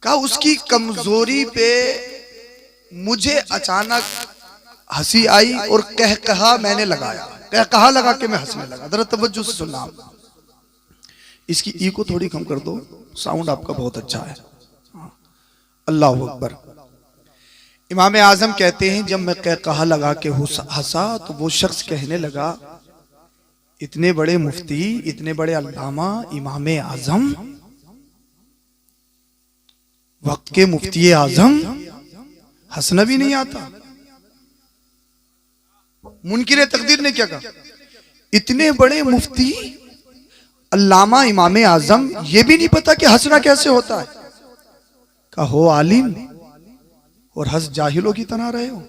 कहा उसकी कमजोरी पे मुझे अचानक हंसी आई और कहा मैंने लगाया, कहा लगा के मैं हंसने लगा। जरा तवज्जो से सुनना। इसकी ई को थोड़ी कम कर दो, साउंड आपका बहुत अच्छा है। अल्लाह अकबर। इमाम आजम कहते हैं जब मैं कहा लगा के हंसा तो वो शख्स कहने लगा, इतने बड़े मुफ्ती, इतने बड़े अल्लामा, इमाम आजम, वक्त के मुफ्ती आजम, हंसना भी नहीं आता। मुनकिर तकदीर ने क्या कहा, इतने बड़े मुफ्ती, अल्लामा, इमाम आजम, ये भी नहीं पता कि हंसना कैसे होता है। कहा हो आलिम और हंस जाहिलों की तरह रहे हो।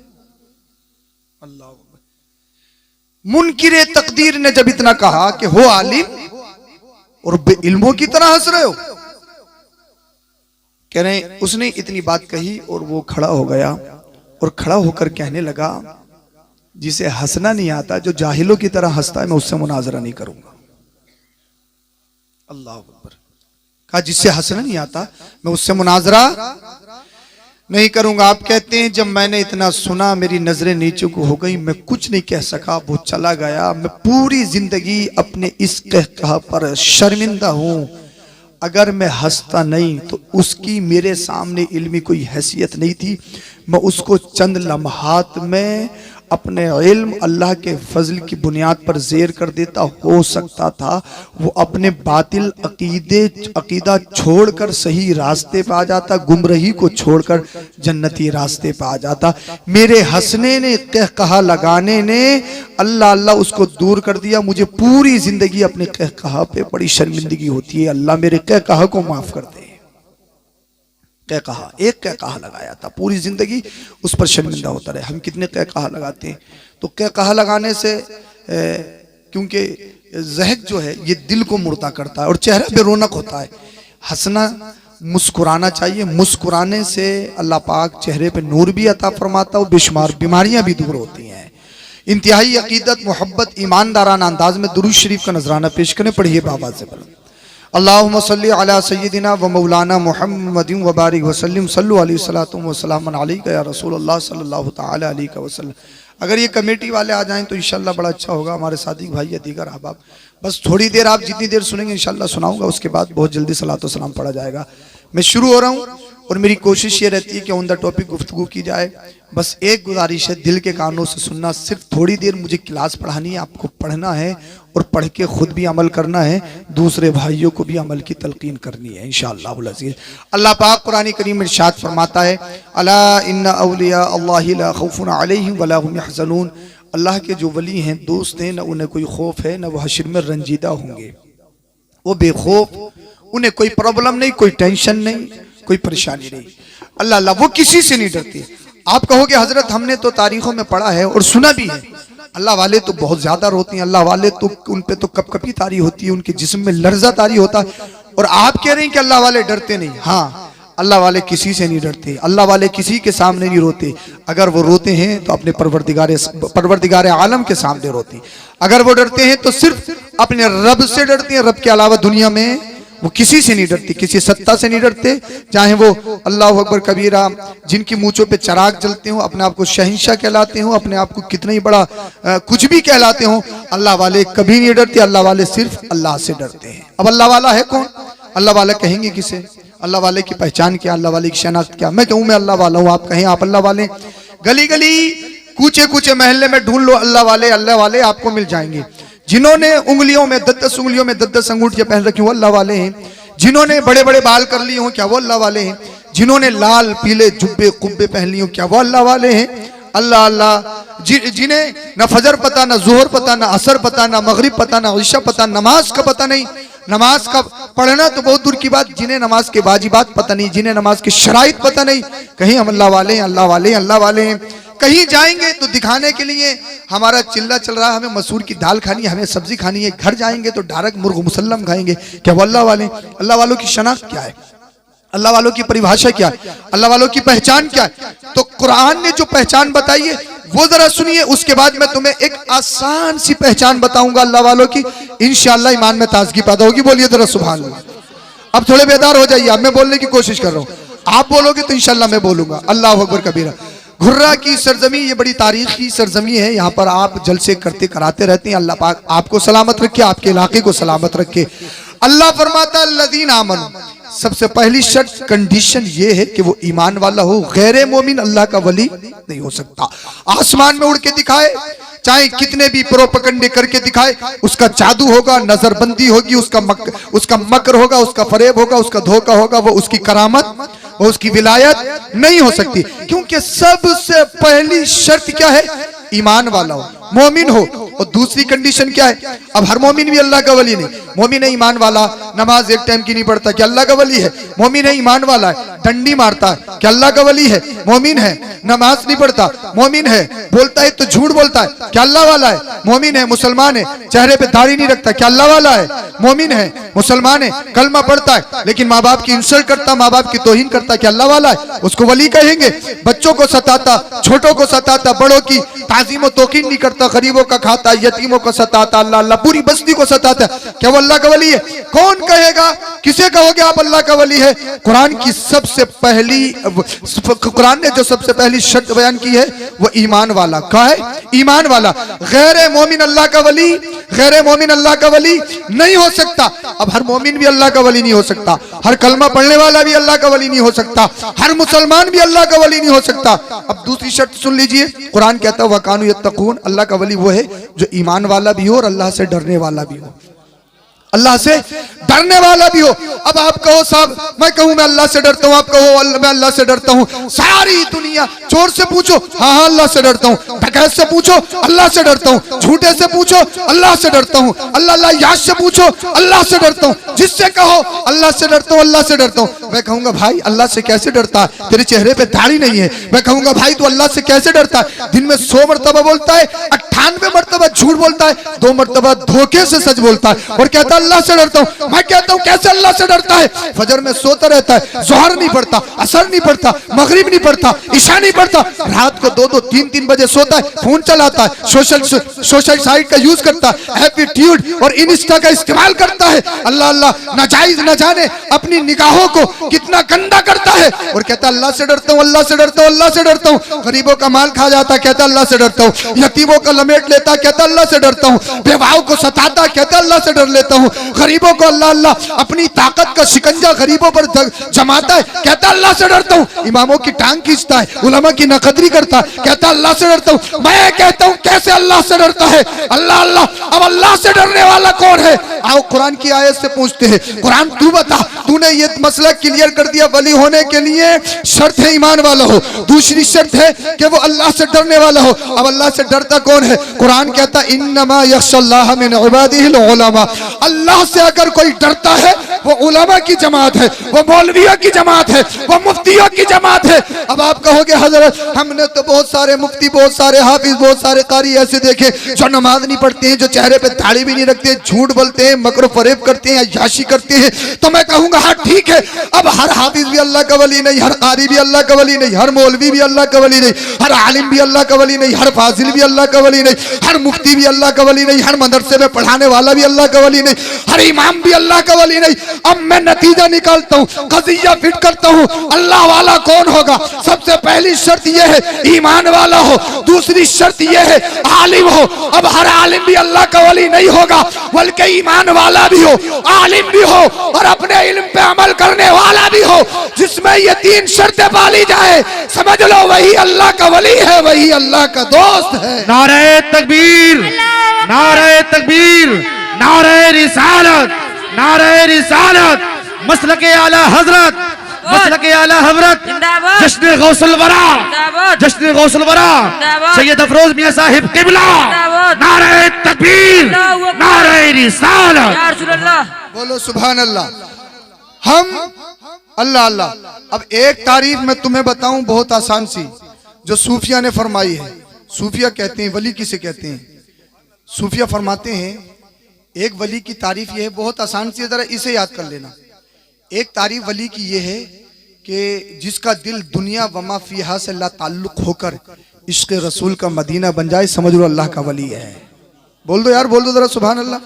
अल्लाह। मुनकिर तकदीर ने जब इतना कहा कि हो आलिम और बेइल्मों की तरह हंस रहे हो, कह रहे हैं उसने इतनी बात कही और वो खड़ा हो गया और खड़ा होकर कहने लगा, जिसे हंसना नहीं आता, जो जाहिलों की तरह हंसता है, मैं उससे मुनाजरा नहीं करूंगा। अल्लाह अकबर। कहा जिससे हंसना नहीं आता मैं उससे मुनाजरा नहीं करूंगा। आप कहते हैं जब मैंने इतना सुना मेरी नजरें नीचे को हो गई, मैं कुछ नहीं कह सका, वो चला गया। मैं पूरी जिंदगी अपने इस कहा पर शर्मिंदा हूं। अगर मैं हंसता नहीं तो उसकी मेरे सामने इल्मी कोई हैसियत नहीं थी। मैं उसको चंद लम्हात में अपने इल्म अल्लाह के फजल की बुनियाद पर ज़ेर कर देता। हो सकता था वो अपने बातिल अकीदा छोड़कर सही रास्ते पे आ जाता, गुमराही को छोड़कर जन्नती रास्ते पे आ जाता। मेरे हंसने ने, कहा लगाने ने अल्लाह अल्लाह उसको दूर कर दिया। मुझे पूरी जिंदगी अपने कहा पे बड़ी शर्मिंदगी होती है। अल्लाह मेरे कहा को माफ कर दे। कहा एक कहा लगाया था, पूरी जिंदगी उस पर शर्मिंदा होता रहे। हम कितने कहा लगाते हैं। तो कहा लगाने से क्योंकि ज़हक जो है ये दिल को मुर्दा करता है और चेहरा पे रौनक होता है। हंसना, मुस्कुराना चाहिए। मुस्कुराने से अल्लाह पाक चेहरे पे नूर भी अता फरमाता है, बेशुमार बीमारियां भी दूर होती हैं। इंतहाई अकीदत, मोहब्बत, ईमानदाराना अंदाज में दुरूद शरीफ का नजराना पेश करें। पढ़िए बाबा से बोलो, अल्लाहुम्मा सल्ली अला सय्यदिना व मौलाना मुहम्मदिन व बारिक वसल्लिम सल्लु अलैहि सलातु व सलामन अलैका या रसूलुल्लाह सल्लल्लाहु तआला अलैहि वसल्लम। अगर ये कमेटी वाले आ जाएं तो इंशाल्लाह बड़ा अच्छा होगा। हमारे साथी भाई या दीगर अहबाब, बस थोड़ी देर, आप जितनी देर सुनेंगे इंशाल्लाह सुनाऊंगा, उसके बाद बहुत जल्दी सलातो सलाम पढ़ा जाएगा। मैं शुरू हो रहा हूँ और मेरी कोशिश ये रहती है कि ऑन द टॉपिक गुफ्तगू की जाए। बस एक गुजारिश है, दिल के कानों से सुनना। सिर्फ थोड़ी देर मुझे क्लास पढ़ानी है, आपको पढ़ना है और पढ़ के खुद भी अमल करना है, दूसरे भाइयों को भी अमल की तलकीन करनी है इंशाअल्लाह अज़ीज़। अल्लाह पाक कुरान करीम में इरशाद फरमाता है, अला इन्ना औलिया अल्लाहि ला खौफुन अलैहिम वला हुम यहज़नून। अल्लाह के जो वली हैं, दोस्त हैं, न उन्हें कोई खौफ है, न वो हश्र में रंजीदा होंगे। वो बेखौफ, उन्हें कोई प्रॉब्लम नहीं, कोई टेंशन नहीं, कोई परेशानी नहीं। अल्लाह अल्लाह, वो किसी से नहीं डरती। आप कहोगे हजरत हमने तो तारीखों में पढ़ा है और सुना भी है, अल्लाह वाले तो बहुत ज्यादा रोते हैं, अल्लाह वाले तो उन पे तो कपकपी तारी होती है, उनके जिस्म में लर्जा तारी होता है। और आप कह रहे हैं कि अल्लाह वाले डरते नहीं। हाँ, अल्लाह वाले किसी से नहीं डरते, अल्लाह वाले किसी के सामने नहीं रोते। अगर वो रोते हैं तो अपने परवरदिगार आलम के सामने रोते। अगर वो डरते हैं तो सिर्फ अपने रब से डरते हैं। रब के अलावा दुनिया में वो किसी से नहीं डरती, किसी सत्ता से नहीं डरते, चाहे वो अल्लाह अकबर कबीरा, जिनकी मूंछों पे चराग जलते हो, अपने आप को शहंशाह कहलाते हो, अपने आप को कितना ही बड़ा कुछ भी कहलाते हो, अल्लाह वाले कभी नहीं डरते। अल्लाह वाले सिर्फ अल्लाह से डरते हैं। अब अल्लाह वाला है कौन? अल्लाह वाला कहेंगे किसे? अल्लाह वाले की पहचान क्या, अल्लाह वाले की शनाख्त क्या? मैं कहूँ मैं अल्लाह वाला हूँ, आप कहें आप अल्लाह वाले। गली गली, कूचे कूचे महल्ले में ढूंढ लो अल्लाह वाले आपको मिल जाएंगे। जिन्होंने उंगलियों में 10-10 उंगलियों में 10-10 अंगूठियां पहन रखी हो, अल्लाह वाले हैं। जिन्होंने बड़े बड़े बाल कर लिए हो, क्या वो अल्लाह वाले हैं? जिन्होंने लाल पीले जुब्बे कुब्बे पहन लिए हो, क्या वो अल्लाह वाले हैं? अल्लाह अल्लाह। जिन्हें न फजर पता, न जोहर पता, न असर पता, न मगरिब पता, न इशा पता, नमाज का पता नहीं, नमाज का पढ़ना तो बहुत दूर की बात, जिन्हें नमाज के वाजिबात पता नहीं, जिन्हें नमाज के शराइत पता नहीं, कहीं हम अल्लाह वाले हैं, अल्लाह वाले हैं, अल्लाह वाले हैं। कहीं जाएंगे तो दिखाने के लिए हमारा चिल्ला चल रहा है, हमें मसूर की दाल खानी है, हमें सब्जी खानी है। घर जाएंगे तो डायरेक्ट मुर्ग मुसल्लम खाएंगे। क्या वो अल्लाह वाले? अल्लाह वालों की शनाख्त क्या है? अल्लाह वालों की परिभाषा क्या है? अल्लाह वालों की पहचान क्या है? तो कुरान ने जो पहचान बताई है वो जरा सुनिए, उसके बाद मैं तुम्हें एक आसान सी पहचान बताऊंगा अल्लाह वालों की। इंशाअल्लाह ईमान में ताजगी पैदा होगी। बोलिए जरा सुभान अल्लाह। अब थोड़े बेदार हो जाइए, अब मैं बोलने की कोशिश कर रहा हूँ। आप बोलोगे तो इंशाल्लाह मैं बोलूंगा। अल्लाह अकबर कबीरा। घुर्रा की सरजमी, ये बड़ी तारीखी सरजमी है, यहाँ पर आप जलसे करते कराते रहते हैं। अल्लाह पाक आपको सलामत रखे, आपके इलाके को सलामत रखे। अल्लाह फरमाता अल्लज़ीना आमनू, सबसे पहली शर्त कंडीशन ये है कि वो ईमान वाला हो। गैर मोमिन अल्लाह का वली नहीं हो सकता। आसमान में उड़ के दिखाए, चाहे कितने भी प्रोपगंडे करके दिखाए, उसका जादू होगा, नजरबंदी होगी, उसका मकर होगा, उसका फरेब होगा, उसका धोखा होगा, वो उसकी करामत, वो उसकी विलायत नहीं हो सकती। क्योंकि सबसे पहली शर्त क्या है? ईमान वाला हो, मोमिन हो। और दूसरी कंडीशन क्या है? अब हर मोमिन भी अल्लाह का वली नहीं। मोमिन है ईमान वाला, नमाज एक टाइम की नहीं पढ़ता, क्या अल्लाह का वली है? मोमिन है ईमान वाला है, डंडी मारता है, क्या अल्लाह का वली है? मोमिन है, नमाज नहीं पढ़ता, मोमिन है, बोलता है तो झूठ बोलता है, क्या अल्लाह वाला है? मोमिन है, मुसलमान है, चेहरे पे दाढ़ी नहीं रखता, क्या अल्लाह वाला है? मोमिन है, मुसलमान है, कलमा पढ़ता है, लेकिन माँ बाप की इंसल्ट करता, माँ बाप की तौहीन करता, क्या अल्लाह वाला है? उसको वली कहेंगे। बच्चों को सताता, छोटों को सताता, बड़ों की ताज़ीम और तौकीर नहीं करता, गरीबों का खाता, यतीमों को सताता, अल्लाह अल्लाह पूरी बस्ती को सताता, क्या वो अल्लाह का वली है? कौन कहेगा? किसे कहोगे आप अल्लाह का वली है? कुरान की सबसे पहली, कुरान ने जो सबसे पहली शर्त बयान की है वो ईमान वाला का है, ईमान वाला। गैर मोमिन अल्लाह का वली, गैर मोमिन अल्लाह का वली नहीं हो सकता। अब हर मोमिन भी अल्लाह का वली नहीं हो सकता, हर कलमा पढ़ने वाला भी अल्लाह का वली नहीं हो सकता, हर मुसलमान भी अल्लाह का वली नहीं हो सकता। अब दूसरी शर्त सुन लीजिए, कुरान कहता है वकानु यत्तकून, अल्लाह का वली वो है जो ईमान वाला भी हो और अल्लाह से डरने वाला भी हो, अल्लाह से डरने वाला भी हो। अब आप कहो साहब, मैं कहूं मैं अल्लाह से डरता हूं, आप कहो मैं अल्लाह से डरता हूं। सारी दुनिया, चोर से पूछो, हाँ हाँ अल्लाह से डरता हूं, डकैत से पूछो, अल्लाह से डरता हूं, झूठे से पूछो, अल्लाह से डरता हूं, अल्लाह याद से पूछो, अल्लाह से डरता हूं। जिससे कहो अल्लाह से डरता हूं, अल्लाह से डरता हूं, मैं कहूंगा भाई अल्लाह से कैसे डरता है? तेरे चेहरे पे दाढ़ी नहीं है। मैं कहूंगा भाई तू अल्लाह से कैसे डरता है? दिन में 100 मरतबा बोलता है, 98 मरतबा झूठ बोलता है, 2 मरतबा धोखे से सच बोलता है और कहता है अल्लाह से डरता हूं। मैं कहता हूं कैसे अल्लाह से डरता है? फजर में सोता रहता है, जोहर नहीं पढ़ता, असर नहीं पढ़ता, मगरिब नहीं पढ़ता, इशा नहीं पढ़ता, रात को 2-2, 3-3 बजे सोता है, फोन चलाता है, सोशल साइट का यूज करता है, एप्टीट्यूड और इंस्टा का इस्तेमाल करता है, अल्लाह अल्लाह नाजायज न जाने अपनी निगाहों को कितना गंदा करता है और कहता अल्लाह से डरता हूं, अल्लाह से डरता हूं, अल्लाह से डरता हूं। गरीबों का माल खा जाता, कहता अल्लाह से डरता हूं। यतीमों का लमेट लेता, कहता अल्लाह से डरता हूं। बेवाओं को सताता, कहता अल्लाह से डर लेता हूं। गरीबों को अल्लाह अल्लाह अपनी ताकत का शिकंजा गरीबों पर जमाता है, कहता अल्लाह से डरता हूं। इमामों की टांग खींचता है, उलमा की नकदरी करता है, कहता अल्लाह से डरता हूं। मैं कहता हूं कैसे अल्लाह से डरता है? अल्लाह अल्लाह। अब अल्लाह से डरने वाला कौन है? आओ कुरान की आयत से पूछते हैं, कुरान तू बता, तूने ये मसला क्लियर कर दिया, वली होने के लिए शर्त है ईमान वाला हो, दूसरी शर्त है कि वो अल्लाह से डरने वाला हो। अब अल्लाह से डरता कौन है? कुरान कहता इन्नमा यख्शल्लाह मिन इबादिहिल उलमा, अल्लाह से अगर कोई डरता है वो उलमा की जमात है, वो मौलवियों की जमात है, वो मुफ्तियों की जमात है। अब आप कहोगे हजरत हमने तो बहुत सारे मुफ्ती, बहुत सारे हाफिज, बहुत सारे कारी ऐसे देखे जो नमाज नहीं पढ़ते हैं, जो चेहरे पे दाढ़ी भी नहीं रखते, झूठ बोलते हैं, मकर फरेब करते हैं, याशी करते हैं। तो मैं कहूंगा हाँ ठीक है, अब हर हाफिज भी अल्लाह का वली नहीं, हर कारी भी अल्लाह का वली नहीं, हर मौलवी भी अल्लाह का वली नहीं, हर आलिम भी अल्लाह का वली नहीं, हर फाजिल भी अल्लाह का वली नहीं, हर मुफ्ती भी अल्लाह का वली नहीं, हर मदरसे में पढ़ाने वाला भी अल्लाह का वली नहीं, हर इमाम भी अल्लाह का वली नहीं। अब मैं नतीजा निकालता हूँ, कज़िया फिट करता हूँ, अल्लाह वाला कौन होगा? सबसे पहली शर्त यह है ईमान वाला हो, दूसरी शर्त यह है आलिम हो। अब हर आलिम भी अल्लाह का वली नहीं होगा, बल्कि ईमान वाला भी हो, आलिम भी हो और अपने इल्म पे अमल करने वाला भी हो। जिसमें ये 3 शर्तें पाली जाए, समझ लो वही अल्लाह का वली है, वही अल्लाह का दोस्त है। नारे तकबीर, नारे तकबीर, नारे रिसालत, नारे रिसालत, मसलके आला हजरत, मसलके आला हजरत, जश्न गौसल वरा, जश्न गौसल वरा, सैयद अफरोज मियां साहिब किबला, नारे तकबीर, नारे रिसालत। बोलो सुभान अल्लाह। हम अल्लाह अल्लाह। अब एक तारीफ मैं तुम्हें बताऊं बहुत आसान सी, जो सूफिया ने फरमाई है। सूफिया कहते हैं, वली किसे कहते हैं? सूफिया फरमाते हैं एक वली की तारीफ ये है, बहुत आसान सी है, जरा इसे याद कर लेना। एक तारीफ वली की ये है कि जिसका दिल दुनिया वमा फीहा से ला ताल्लुक होकर इश्क रसूल का मदीना बन जाए, समझ लो अल्लाह का वली है। बोल दो यार, बोल दो जरा सुभान अल्लाह।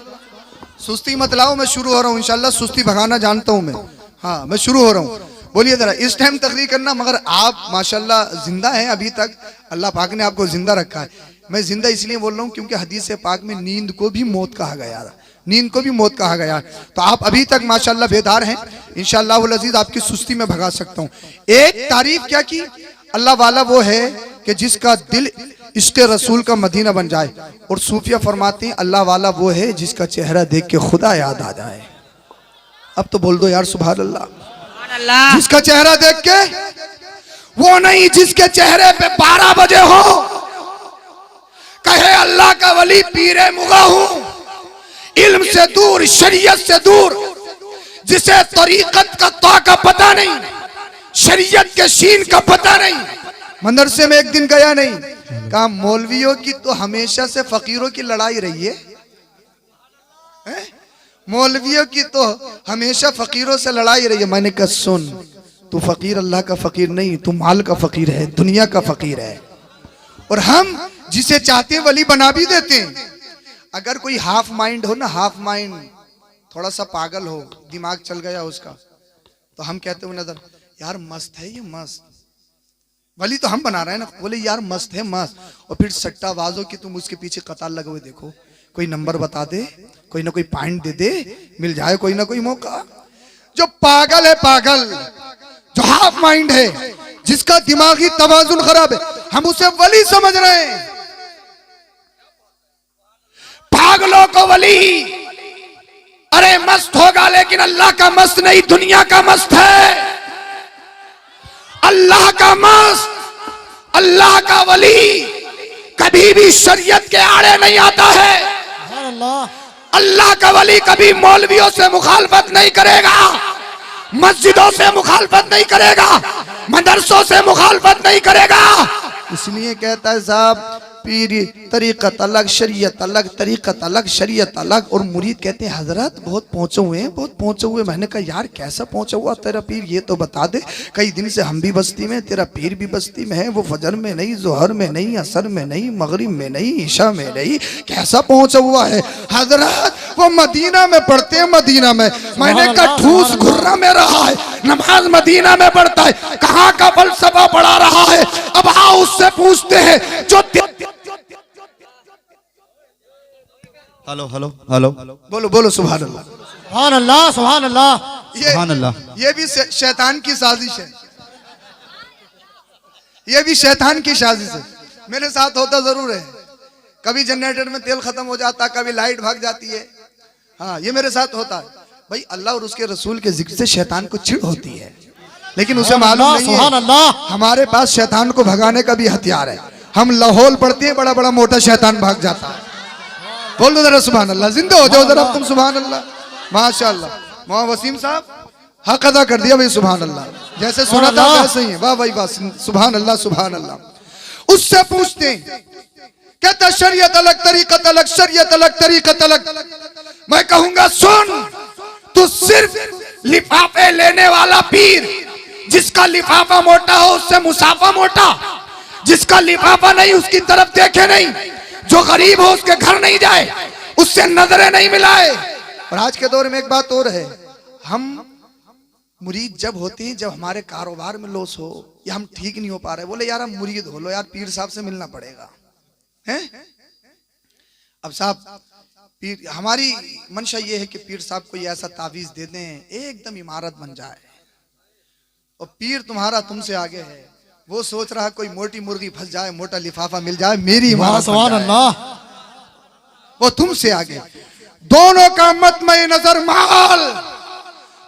सुस्ती मत लाओ, मैं शुरू हो रहा हूँ इंशाल्लाह। सुस्ती भगाना जानता हूँ मैं, हाँ मैं शुरू हो रहा हूँ। बोलिए जरा, इस टाइम तकरीर करना, मगर आप माशाल्लाह जिंदा हैं अभी तक, अल्लाह पाक ने आपको जिंदा रखा है। मैं जिंदा इसलिए बोल रहा हूँ क्योंकि हदीस पाक में नींद को भी मौत कहा गया, नींद को भी मौत कहा गया। तो आप अभी तक माशाल्लाह बेदार हैं, इंशाअल्लाह वल अजीज आपकी सुस्ती में भगा सकता हूँ। एक तारीफ क्या की, अल्लाह वाला वो है कि जिसका दिल इश्क रसूल का मदीना बन जाए, और सूफिया फरमाते हैं अल्लाह वाला वो है जिसका चेहरा देख के खुदा याद आ जाए। अब तो बोल दो यार सुभान अल्लाह। जिसका चेहरा देख के, वो नहीं जिसके चेहरे पे 12 बजे हो कहे अल्लाह का वली पीरे मुगा हूं, इल्म से दूर शरीयत से दूर, जिसे तरीकत का तो का पता नहीं, शरीयत के शीन का पता नहीं। मदरसे में एक दिन गया नहीं, कहा मौलवियों की तो हमेशा से फकीरों की लड़ाई रही है, मौलवियों की तो हमेशा फकीरों से लड़ाई रही है। मैंने कहा सुन, तू फकीर अल्लाह का फकीर नहीं, तू माल का फकीर है, दुनिया का फकीर है। और हम जिसे चाहते हैं वली बना भी देते हैं। अगर कोई हाफ माइंड हो ना, हाफ माइंड, थोड़ा सा पागल हो, दिमाग चल गया उसका, तो हम कहते हो नजर यार मस्त है ये, मस्त वली तो हम बना रहे हैं ना, बोले यार मस्त है मस्त। और फिर सट्टाबाजों की तुम उसके पीछे कतार लगे हुए देखो, कोई नंबर बता दे, कोई ना कोई पॉइंट दे दे, मिल जाए कोई ना कोई मौका। जो पागल है पागल, जो हाफ माइंड है, जिसका दिमागी तवाजुन खराब है, हम उसे वली समझ रहे हैं। पागलों को वली, अरे मस्त होगा लेकिन अल्लाह का मस्त नहीं, दुनिया का मस्त है। अल्लाह का मस्त, अल्लाह का वली कभी भी शरीयत के आड़े नहीं आता है। अल्लाह का वली कभी मौलवियों से मुखालफत नहीं करेगा, मस्जिदों से मुखालफत नहीं करेगा, मदरसों से मुखालफत नहीं करेगा। इसलिए कहता है साहब पीरी तरीकत अलग, शरीयत अलग, तरीकत अलग, शरीयत अलग। और मुरीद कहते हैं हजरत बहुत पहुंचे हुए हैं, बहुत पहुंचे हुए। मैंने कहा यार कैसा पहुंचा हुआ तेरा पीर, ये तो बता दे। कई दिन से हम भी बस्ती में, तेरा पीर भी बस्ती में है, वो फजर में नहीं, जोहर में नहीं, असर में नहीं, मगरिब में नहीं, ईशा में नहीं, कैसा पहुंचा हुआ है हजरत? वो मदीना में पढ़ते हैं, मदीना में। मैंने कहा ठूस घुर्रा में रहा है, नमाज मदीना में पढ़ता है, कहाँ का फलसफा पढ़ा रहा है? अब आओ उससे पूछते हैं जो हेलो हेलो हेलो, बोलो बोलो सुभान अल्लाह, सुभान अल्लाह, सुभान अल्लाह, सुभान अल्लाह। ये भी शैतान की साजिश है, ये भी शैतान की साजिश है। मेरे साथ होता जरूर है, कभी जनरेटर में तेल खत्म हो जाता, कभी लाइट भाग जाती है। हाँ ये मेरे साथ होता है। भाई अल्लाह और उसके रसूल के जिक्र से शैतान को चिढ़ होती है, लेकिन उसे मालूम नहीं है हमारे पास शैतान को भगाने का भी हथियार है। हम लाहौल पढ़ते हैं, बड़ा बड़ा मोटा शैतान भाग जाता है। बोल दो जरा सुभान अल्लाह, जिंदा हो जाओ जरा तुम सुभान अल्लाह, माशाअल्लाह। मोहम्मद वसीम साहब हक अदा कर दिया भाई, सुभान अल्लाह। जैसे सुना था वैसे ही है, वाह भाई वाह, सुभान अल्लाह सुभान अल्लाह। उससे पूछते हैं, कहता शरीयत अलग, तरीकत अलग, शरीयत अलग, तरीकत अलग। मैं कहूंगा सुन, तू सिर्फ लिफाफे लेने वाला पीर, जिसका लिफाफा मोटा हो उससे मुसाफा मोटा, जिसका लिफाफा नहीं उसकी तरफ देखे नहीं, जो गरीब हो उसके घर नहीं जाए, उससे नजरें नहीं मिलाए। और आज के दौर में एक बात और है, हम मुरीद जब होते हैं जब हमारे कारोबार में लॉस हो या हम ठीक नहीं हो पा रहे, बोले यार हम मुरीद हो लो यार, पीर साहब से मिलना पड़ेगा हैं? अब साहब पीर, हमारी मंशा ये है कि पीर साहब को ऐसा तावीज दे दें एकदम इमारत बन जाए, और पीर तुम्हारा तुमसे आगे है। वो सोच रहा कोई मोटी मुर्गी फंस जाए, मोटा लिफाफा मिल जाए, मेरी इमारत बन जाए। वो तुमसे आगे। दोनों का मत में नजर माल,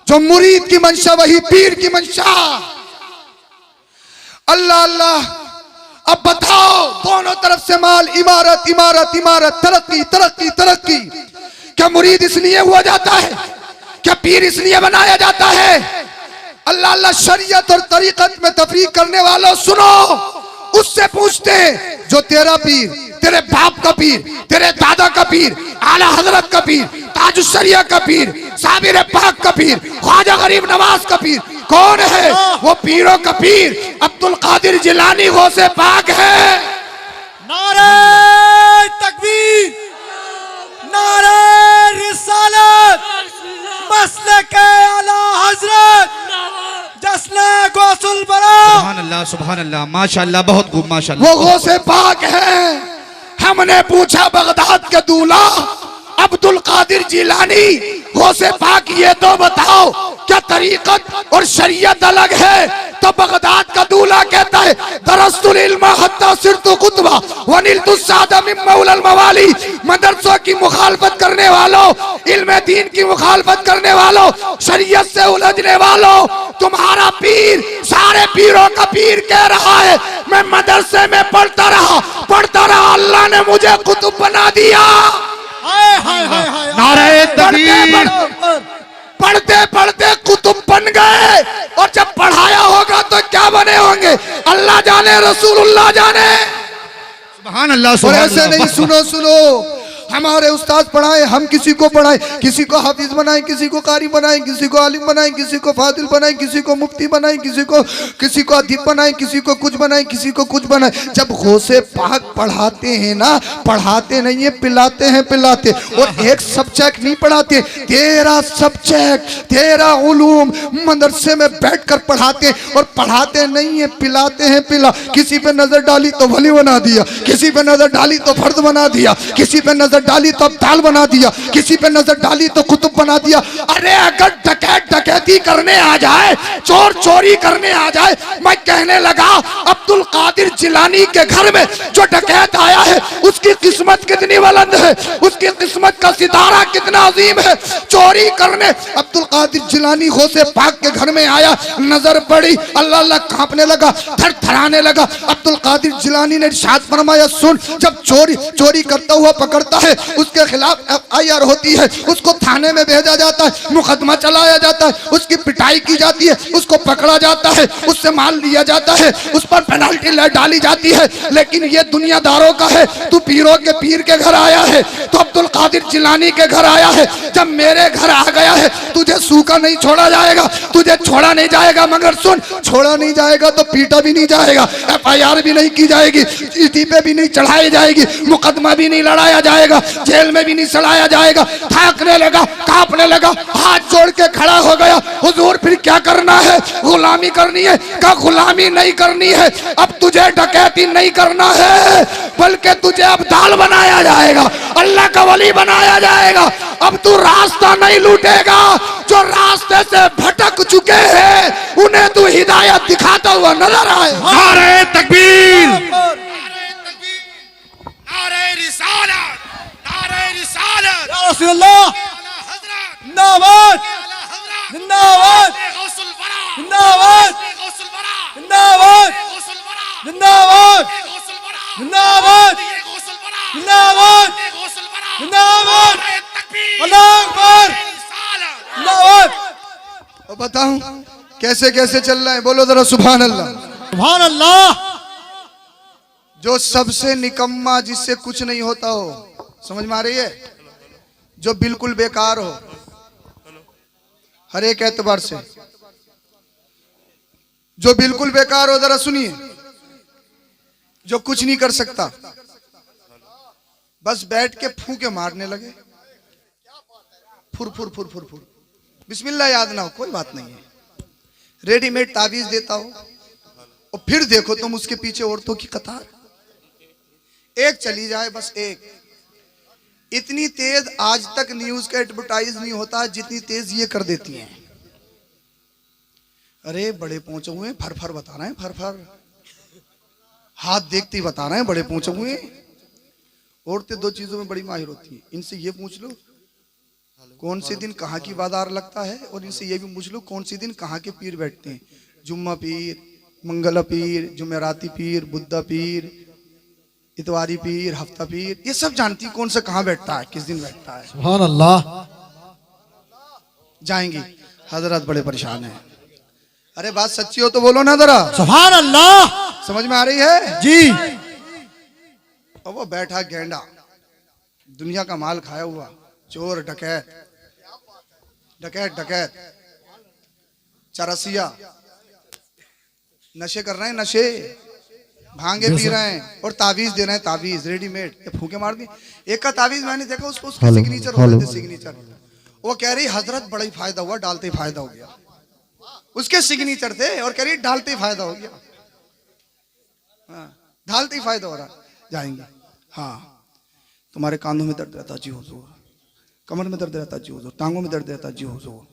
जो मुरीद की मंशा वही पीर की मंशा। अल्लाह अल्लाह। अब बताओ, दोनों तरफ से माल, इमारत इमारत इमारत, तरक्की तरक्की तरक्की। क्या मुरीद इसलिए हुआ जाता है? क्या पीर इसलिए बनाया जाता है? अल्लाह अल्लाह। शरीयत और तरीकत में तफरीक करने वालों सुनो, उससे पूछते हैं जो तेरा पीर, तेरे बाप का पीर, तेरे दादा का पीर, आला हजरत का पीर, ताजुश्शरिया का पीर, साबिर पाक का पीर, ख्वाजा गरीब नवाज का पीर कौन है? वो पीरों का पीर अब्दुल कादिर जिलानी गौसे पाक है। नारे तकबीर, नारे रिसालत, मसलक आला हजरत जश्न गौसुल बरा सुभान अल्लाह माशाअल्लाह, बहुत खूब माशाअल्लाह। वो गौसे पाक है। हमने पूछा बगदाद के दूल्हा अब्दुल कादिर जिलानी, गौसे पाक ये तो बताओ क्या तरीकत और शरीयत अलग है? तो बगदाद का दूल्हा कहता है दरस्तुल इल्म हत्ता सिरतु कुतबा वनिलतु सादा मिन मौलल मवाली। मदरसों की मुखालफत करने वालों, इल्म दीन की मुखालफत करने वालों, शरीयत से उलझने वालों, तुम्हारा पीर सारे पीरों का पीर कह रहा है मैं मदरसे में पढ़ता रहा, अल्लाह ने मुझे कुतुब बना दिया। हाय हाय हाय हाय। नारे तकबीर। पढ़ते पढ़ते कुतुब बन गए, और जब पढ़ाया होगा तो क्या बने होंगे अल्लाह जाने, रसूलुल्लाह जाने। सुभान अल्लाह और सुभान ऐसे अल्लाह। नहीं, सुनो सुनो, हमारे उस्ताद पढ़ाए, हम किसी को पढ़ाए, किसी को हाफिज बनाए, किसी को कारी बनाए, किसी को आलिम बनाए, किसी को फादिल बनाए, किसी को मुफ्ती बनाए, किसी को अदीब बनाए, किसी को कुछ बनाए, किसी को कुछ बनाए। जब गौसे पाक पढ़ाते हैं ना, पढ़ाते नहीं है, पिलाते हैं, पिलाते। और एक सब्जेक्ट नहीं पढ़ाते, 13 सब्जेक्ट, 13 उलूम मदरसे में बैठकर पढ़ाते, और पढ़ाते नहीं है, पिलाते हैं, पिला। किसी पे नजर डाली तो वली बना दिया, किसी पे नजर डाली तो फर्द बना दिया, किसी पे नजर डाली तो अब्दाल बना दिया, किसी पे नजर डाली तो कुतुब बना दिया। अरे अगर डकैत डकैती करने आ जाए, चोर चोरी करने आ जाए, मैं कहने लगा अब्दुल कादिर जिलानी के घर में जो डकैत आया है उसकी किस्मत कितनी बुलंद है, उसकी किस्मत का सितारा कितना अजीम है। चोरी करने अब्दुल कादिर जिलानी गौसे पाक के घर में आया, नजर पड़ी, अल्लाह अल्लाह कांपने लगा, थर थराने लगा। अब्दुल कादिर जिलानी ने इरशाद फरमाया सुन, जब चोरी करता हुआ पकड़ता है उसके खिलाफ FIR होती है, उसको थाने में भेजा जाता है, मुकदमा चलाया जाता है, उसकी पिटाई की जाती है, उसको पकड़ा जाता है, उससे माल लिया जाता है, उस पर पेनल्टी डाली जाती है। लेकिन ये दुनियादारों का है, तू पीरों के पीर के घर आया है, तो अब्दुल कादिर जिलानी के घर आया है। जब मेरे घर आ गया है तुझे सूखा नहीं छोड़ा जाएगा, तुझे छोड़ा नहीं जाएगा, मगर सुन, छोड़ा नहीं जाएगा तो पीटा भी नहीं जाएगा, FIR भी नहीं की जाएगी, चीटी पे भी नहीं चढ़ाई जाएगी, मुकदमा भी नहीं लड़ाया जाएगा, जेल में भी नहीं सड़ाया जाएगा। थाकने लगा, कांपने लगा, हाथ जोड़ के खड़ा हो गया, हुजूर फिर क्या करना है? गुलामी करनी है? क्या गुलामी नहीं करनी है, अब तुझे डकैती नहीं करना है, बल्कि तुझे अब्दाल बनाया जाएगा, अल्लाह का वली बनाया जाएगा। अब तू रास्ता नहीं लूटेगा, जो रास्ते से भटक चुके हैं उन्हें तू हिदायत दिखाता हुआ नजर आए। नारे तकबीर। नारे रिसालत, नारे रिसालत, या रसूलल्लाह जिंदाबाद जिंदाबाद जिंदाबाद जिंदाबाद जिंदाबाद जिंदाबाद जिंदाबाद जिंदाबाद अल्लाह अकबर जिंदाबाद। और बताऊं कैसे कैसे चल रहा है, बोलो जरा सुभान अल्लाह। सुभान अल्लाह। जो सबसे निकम्मा, जिससे कुछ नहीं होता हो, समझ में आ रही है, जो बिल्कुल बेकार हो हर एक एतबार से, जो बिल्कुल बेकार हो, जरा सुनिए, जो कुछ नहीं कर सकता, बस बैठ के फूंके मारने लगे, फुर फुर फुर फुर फुर, बिस्मिल्लाह याद ना हो, कोई बात नहीं है, रेडीमेड तावीज देता हो, और फिर देखो तुम उसके पीछे औरतों की कतार, एक चली जाए, बस एक। इतनी तेज आज तक न्यूज का एडवर्टाइज नहीं होता जितनी तेज ये कर देती हैं। अरे बड़े पहुंचे हुए, फर फर बता रहे हैं, फर फर, हाथ देखते ही बता रहे हैं बड़े पहुंचे हुए। औरतें दो चीजों में बड़ी माहिर होती हैं, इनसे ये पूछ लो कौन से दिन कहाँ की बाजार लगता है, और इनसे ये भी पूछ लो कौन से दिन कहाँ के पीर बैठते हैं, जुम्मा पीर, मंगला पीर, जुमेराती पीर, बुद्धा पीर, इतवारी पीर, हफ्ता पीर, ये सब जानती कौन सा कहाँ बैठता है, किस दिन बैठता है। सुभान अल्लाह। जाएंगी हजरत बड़े परेशान हैं। अरे बात सच्ची हो तो बोलो ना जरा। सुभान अल्लाह। समझ में आ रही है जी। और वो बैठा गेंडा, दुनिया का माल खाया हुआ, चोर डकैत डकैत डकैत, चरसिया, नशे कर रहे हैं, नशे, भांगे पी रहे हैं, और तावीज दे रहे हैं, तावीज रेडीमेड, ये फूके मार दी। एक का तावीज मैंने देखा, उसको उसके सिग्नेचर हो रहे थे, सिग्नेचर। वो कह रही हजरत बड़ा ही फायदा हुआ, डालते ही फायदा हो गया। उसके सिग्नेचर थे और कह रही ढालते ही फायदा हो गया। हाँ, ढालते ही फायदा हो रहा। जाएंगे। हाँ, तुम्हारे कांधों में दर्द रहता जी हुजूर, कमर में दर्द रहता जी हुजूर, टांगों में दर्द रहता जी हुजूर।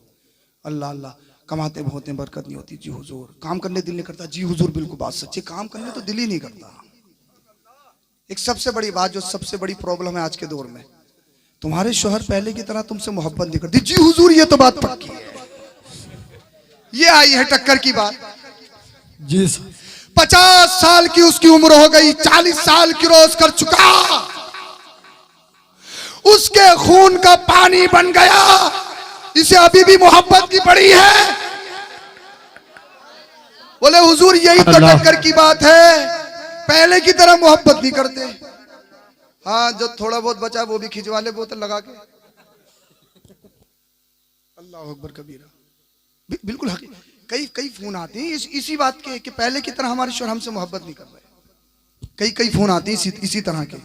अल्लाह अल्लाह, कमाते बहुत हैं बरकत नहीं होती जी हुजूर, काम करने दिल नहीं करता जी हुजूर। बिल्कुल बात सच्ची, काम करने तो दिल ही नहीं करता। एक सबसे बड़ी बात, जो सबसे बड़ी प्रॉब्लम है आज के दौर में, तुम्हारे शोहर पहले की तरह तुमसे मोहब्बत नहीं करती जी हुजूर। ये तो बात पक्की है। ये आई है टक्कर की बात जी सर। 50 साल की उसकी उम्र हो गई, 40 साल की रोज कर चुका, उसके खून का पानी बन गया, इसे अभी भी मोहब्बत की पड़ी है। बोले हुजूर यही तो टक्कर की बात है, पहले की तरह मोहब्बत नहीं करते। हाँ, जो थोड़ा बहुत बचा वो भी खिंचवा ले बोतल लगा के। अल्लाह अकबर कबीरा। बिल्कुल कई कई फोन आते हैं इसी बात के कि पहले की तरह हमारे शोहर हमसे मोहब्बत नहीं कर रहे। कई फोन आते हैं इसी तरह के।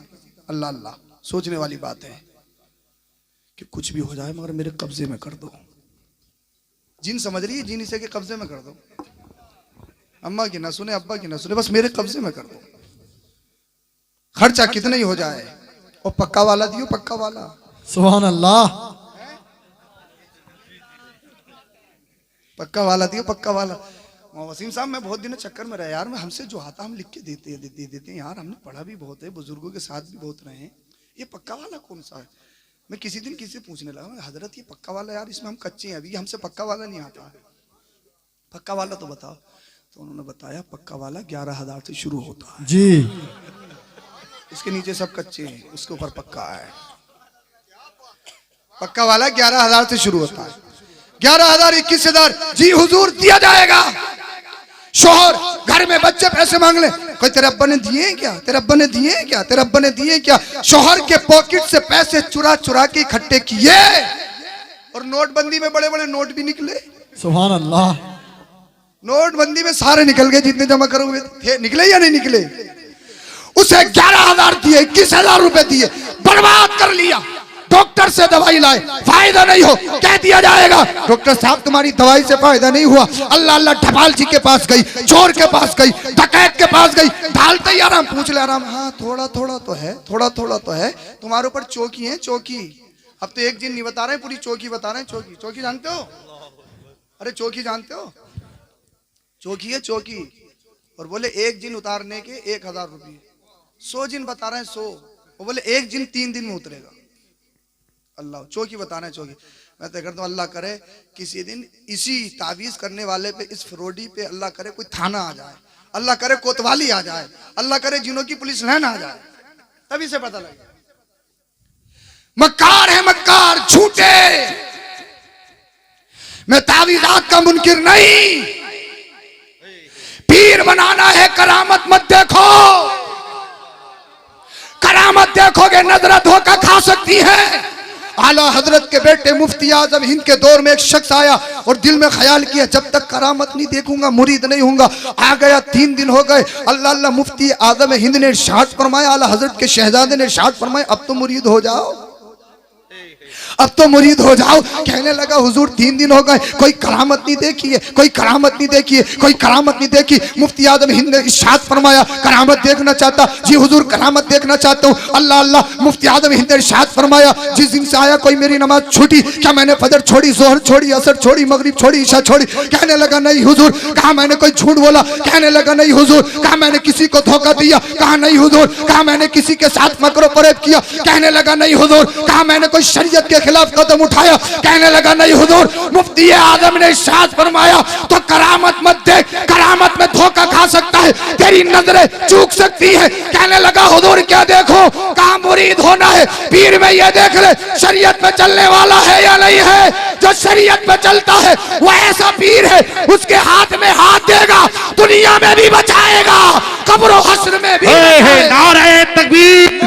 अल्लाह अल्लाह, सोचने वाली बात है कि कुछ भी हो जाए मगर मेरे कब्जे में कर दो। जिन समझ रही है, जिन इसे के कब्जे में कर दो। अम्मा की ना सुने, अब्बा की ना सुने, बस मेरे कब्जे में कर दो। खर्चा कितना ही हो जाए, और पक्का वाला दियो, पक्का वाला। सुभान अल्लाह। पक्का वाला दियो, पक्का वाला। वसीम साहब, मैं बहुत दिनों चक्कर में रहा यार, मैं हमसे जो आता हम लिख के देते हैं यार, हमने पढ़ा भी बहुत है, बुजुर्गों के साथ भी बहुत रहे हैं। ये पक्का वाला कौन सा है? मैं किसी दिन किसी से पूछने लगा, हजरत ये पक्का वाला यार, इसमें हम कच्चे हैं अभी, हमसे पक्का वाला नहीं आता, पक्का वाला तो बताओ। तो उन्होंने बताया पक्का वाला 11,000 से शुरू होता है जी। इसके नीचे सब कच्चे हैं, उसके ऊपर पक्का है। पक्का वाला 11,000 से शुरू होता है। 11,000, 21,000 जी हुजूर दिया जाएगा। शोहर घर में बच्चे पैसे मांग ले, कोई तेरे अब्बा ने दिए हैं क्या, तेरे अब्बा ने दिए हैं क्या, तेरे अब्बा ने दिए हैं क्या? शोहर के पॉकेट से पैसे चुरा चुरा के इकट्ठे किए, और नोटबंदी में बड़े बड़े नोट भी निकले। सुभान अल्लाह। नोटबंदी में सारे निकल गए जितने जमा करे हुए थे। निकले या नहीं निकले? उसे 11,000 दिए, 21,000 रुपए दिए, बर्बाद कर लिया। डॉक्टर से दवाई लाए, फायदा नहीं हो, कह दिया जाएगा डॉक्टर साहब तुम्हारी दवाई से फायदा नहीं हुआ। अल्लाह अल्लाह, ढपाल जी के पास गई, चोर के पास गई, डकैत के पास गई, ढालते ही आराम, पूछ ले आराम। हाँ, थोड़ा थोड़ा तो है, थोड़ा थोड़ा तो है। तुम्हारे ऊपर चौकी है, चौकी। अब तो एक दिन नहीं बता रहे, पूरी चौकी बता रहे हैं। चौकी, चौकी जानते हो? अरे चौकी जानते हो? चौकी है चौकी। और बोले एक जिन उतारने के 1,000 रुपये। 100 जिन बता रहे हैं, 100। वो बोले एक जिन 3 दिन में उतरेगा। अल्लाह, चौकी बताना है, चौकी। मैं तो कहता हूँ अल्लाह करे किसी दिन इसी तावीज करने वाले पे, इस फ्रॉडी पे अल्लाह करे कोई थाना आ जाए, अल्लाह करे कोतवाली आ जाए, अल्लाह करे जिनों की पुलिस लाइन आ जाए, तभी से पता लगे। मक्कार है मक्कार, झूठे। मैं तावीजात का मुनकिर नहीं, पीर बनाना है, करामत मत देखो। करामत देखोगे नजर धोखा खा सकती है। आला हजरत के बेटे मुफ्ती आजम हिंद के दौर में एक शख्स आया और दिल में ख्याल किया जब तक करामत नहीं देखूंगा मुरीद नहीं होऊंगा। आ गया, 3 दिन हो गए। अल्लाह अल्लाह, मुफ्ती आजम हिंद ने इरशाद फरमाया, आला हजरत के शहजादे ने इरशाद फरमाया, अब तो मुरीद हो जाओ, अब तो मुरीद हो जाओ। कहने लगा हुजूर 3 दिन हो गए, कोई करामत नहीं देखी है, कोई करामत नहीं देखी है, कोई करामत नहीं देखी। मुफ्ती आजम हिंद ने इरशाद फरमाया, करामत देखना चाहता? जी हुजूर करामत देखना चाहता हूँ। अल्लाह अल्लाह, मुफ्ती आजम हिंद ने इरशाद फरमाया, जिस दिन से आया कोई मेरी नमाज छूटी, क्या मैंने फजर छोड़ी, जोहर छोड़ी, असर छोड़ी, मगरिब छोड़ी, ईशा छोड़ी? कहने लगा नहीं हुजूर। कहा मैंने कोई झूठ बोला? कहने लगा नहीं हुजूर। कहा मैंने किसी को धोखा दिया? कहा नहीं हुजूर। कहा मैंने किसी के साथ मकरो फरेब किया? कहने लगा नहीं हुजूर। कहा मैंने कोई शरीयत के खिलाफ कदम उठाया? कहने लगा नहीं हुजूर। मुफ्ती आजम ने इरशाद फरमाया, तो करामत मत देख, करामत में धोखा खा सकता है, तेरी नजरें चूक सकती है। कहने लगा हुजूर क्या देखो? कहा मुरीद होना है, पीर में ये देख ले शरीयत पे चलने वाला है या नहीं है। जो शरीयत पे चलता है वो ऐसा पीर है, उसके हाथ में हाथ देगा, दुनिया में भी बचाएगा, कब्र हश्र में भी। नारे तकबीर,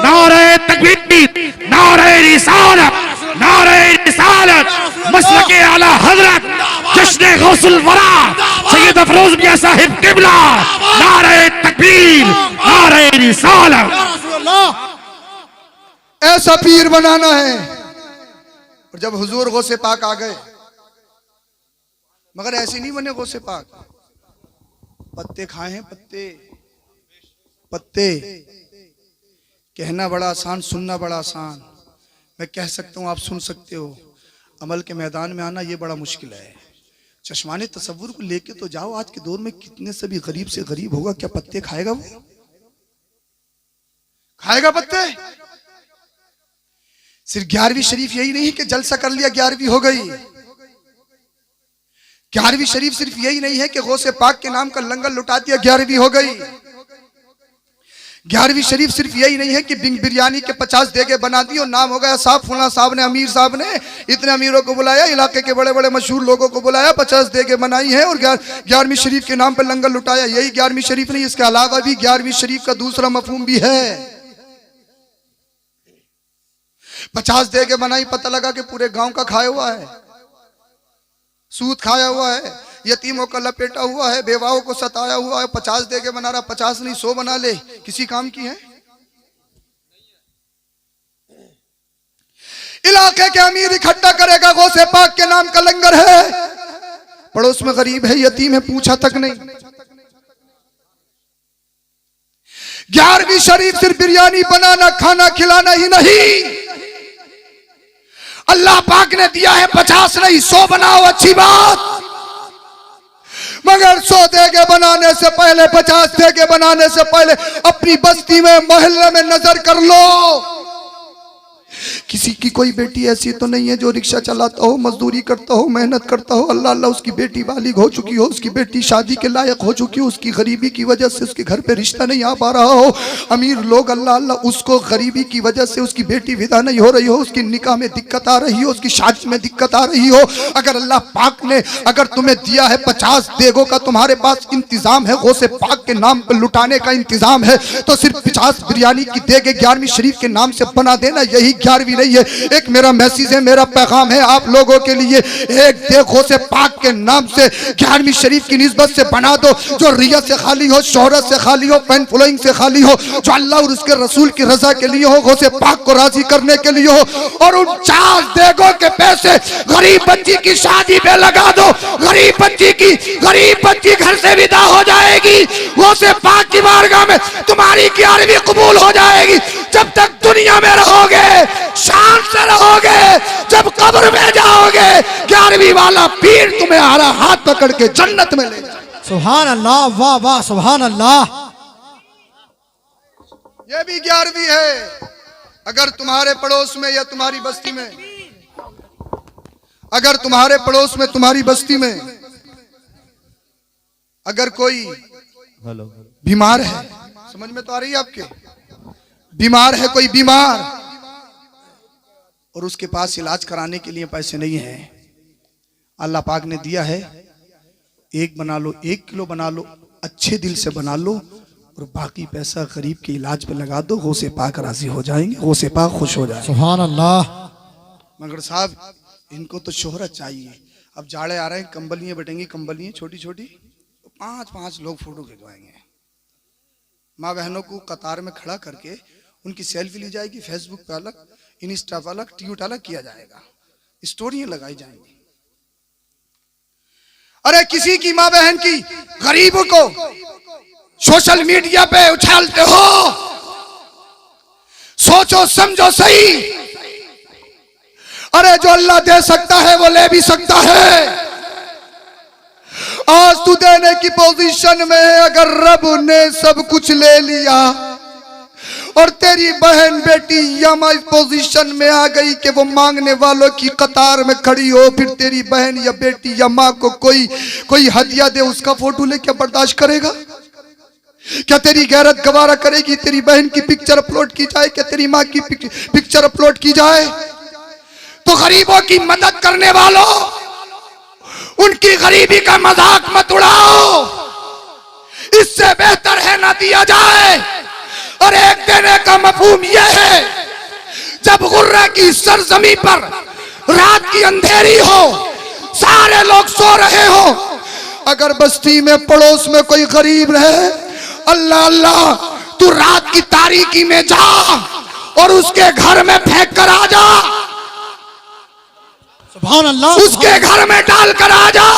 नारे तकबीर, नारे रिसालत, नारे रिसालत, मसलके आला हजरत जश्न गौसुल वरा सैयद अफरोज मियां साहिब किबला। नारे तकबीर, नारे रिसालत। ऐसा पीर बनाना है। और जब हुजूर गौसे पाक आ गए, मगर ऐसे नहीं बने गौसे पाक। पत्ते खाए हैं, पत्ते पत्ते। कहना बड़ा आसान, सुनना बड़ा आसान। मैं कह सकता हूं, आप सुन सकते हो। अमल के मैदान में आना ये बड़ा मुश्किल है। चश्माने तसव्वुर को लेके तो जाओ। आज के दौर में कितने से भी गरीब से गरीब होगा, क्या पत्ते खाएगा? वो खाएगा पत्ते? सिर्फ 11वीं शरीफ यही नहीं कि जलसा कर लिया 11वीं हो गई। 11वीं शरीफ सिर्फ यही नहीं है कि गौसे पाक के नाम का लंगर लुटा दिया 11वीं हो गई। 11वीं शरीफ सिर्फ यही नहीं है कि बिरयानी के 50 देगे बना दी और नाम हो गया साहब, फुला साहब ने, अमीर साहब ने इतने अमीरों को बुलाया, इलाके के बड़े बड़े मशहूर लोगों को बुलाया, 50 देगे बनाई है और 11वीं शरीफ के नाम पर लंगर लुटाया। यही 11वीं शरीफ नहीं, इसके अलावा भी 11वीं शरीफ का दूसरा मफहूम भी है। 50 देगे बनाई, पता लगा कि पूरे गांव का खाया हुआ है, सूद खाया हुआ है, यतीमों का लपेटा हुआ है, बेवाओं को सताया हुआ है। 50 देगे बना रहा, 50 नहीं 100 बना ले, किसी काम की है? इलाके के अमीर इकट्ठा करेगा, गौसे पाक के नाम का लंगर है, पड़ोस में गरीब है, यतीम है, पूछा तक नहीं। 11वीं शरीफ सिर्फ बिरयानी बनाना, खाना खिलाना ही नहीं, अल्लाह पाक ने दिया है 50 नहीं 100 बनाओ, अच्छी बात, मगर 100 देगे बनाने से पहले, 50 देगे बनाने से पहले अपनी बस्ती में, मोहल्ले में नजर कर लो। किसी की कोई बेटी ऐसी तो नहीं है जो रिक्शा चलाता हो, मजदूरी करता हो, मेहनत करता हो, अल्लाह अल्लाह उसकी बेटी बालिग हो चुकी हो, उसकी बेटी शादी के लायक हो चुकी हो, उसकी गरीबी की वजह से उसके घर पे रिश्ता नहीं आ पा रहा हो। अमीर लोग अल्लाह अल्लाह उसको गरीबी की वजह से उसकी बेटी विदा नहीं हो रही हो, उसकी निकाह में दिक्कत आ रही हो, उसकी शादी में दिक्कत आ रही हो। अगर अल्लाह पाक ने अगर तुम्हें दिया है 50 देगों का, तुम्हारे पास इंतजाम है, गौसे पाक के नाम पर लुटाने का इंतजाम है, तो सिर्फ 50 बिरयानी की देगे 11वीं शरीफ के नाम से बना देना, यही 11वीं नहीं है। एक मेरा मैसेज है, मेरा पैगाम है आप लोगों के लिए, एक देखो से पाक के नाम से 11वीं शरीफ की निस्बत से बना दो, जो रिया से खाली हो, शोहरत से खाली हो, फैन फॉलोइंग से खाली हो, जो अल्लाह और उसके रसूल की रजा के लिए हो, गौसे पाक को राजी करने के लिए हो। और उन 50 देगों के पैसे गरीब बच्ची की शादी पे लगा दो, गरीब बच्ची घर से विदा हो जाएगी, गौसे पाक की बारगाह में तुम्हारी 11वीं कबूल हो जाएगी। जब तक दुनिया में रहोगे शान से रहोगे, जब कब्र में जाओगे 11वीं वाला पीर तुम्हें हरा हाथ पकड़ के जन्नत में ले जाए। सुभान अल्लाह, वाह वाह, सुभान अल्लाह। ये भी 11वीं है। अगर तुम्हारे पड़ोस में या तुम्हारी बस्ती में, अगर तुम्हारे पड़ोस में, तुम्हारी बस्ती में अगर कोई बीमार है, समझ में तो आ रही है आपके, बीमार है कोई बीमार, और उसके पास इलाज कराने के लिए पैसे नहीं है, अल्लाह पाक ने दिया है, एक बना लो, 1 किलो बना लो, अच्छे दिल से बना लो, और बाकी पैसा गरीब के इलाज पे लगा दो, गौसे पाक राजी हो जाएंगे, गौसे पाक खुश हो जाएंगे। सुभान अल्लाह। मगर साहब इनको तो शोहरत चाहिए। अब जाड़े आ रहे हैं, कंबलियां बटेंगी, कंबलियां छोटी छोटी, तो 5-5 लोग फोटो खिंचवाएंगे, माँ बहनों को कतार में खड़ा करके उनकी सेल्फी ली जाएगी, फेसबुक पे अलग, इंस्टा पे अलग, ट्वीट अलग किया जाएगा, स्टोरियां लगाई जाएंगी। अरे किसी की माँ बहन की गरीब को सोशल मीडिया पे उछालते हो, सोचो समझो सही। अरे जो अल्लाह दे सकता है वो ले भी सकता है। आज तू देने की पोजीशन में है, अगर रब ने सब कुछ ले लिया और तेरी बहन बेटी यमा इस पोजीशन में आ गई कि वो मांगने वालों की कतार में खड़ी हो, फिर तेरी बहन या बेटी या माँ को कोई हदिया दे, उसका फोटो लेके बर्दाश्त करेगा? क्या तेरी गैरत गवारा करेगी तेरी बहन की पिक्चर अपलोड की जाए, क्या तेरी माँ की पिक्चर अपलोड की जाए? तो गरीबों की मदद करने वालों, उनकी गरीबी का मजाक मत उड़ाओ, इससे बेहतर है ना दिया जाए। और एक देने का मफहूम यह है, जब गुर्रा की सरजमी पर रात की अंधेरी हो, सारे लोग सो रहे हो, अगर बस्ती में पड़ोस में कोई गरीब रहे, अल्लाह अल्लाह तू रात की तारीकी में जा और उसके घर में फेंक कर आ जा, सुभान अल्लाह, उसके घर में डाल कर आ जा,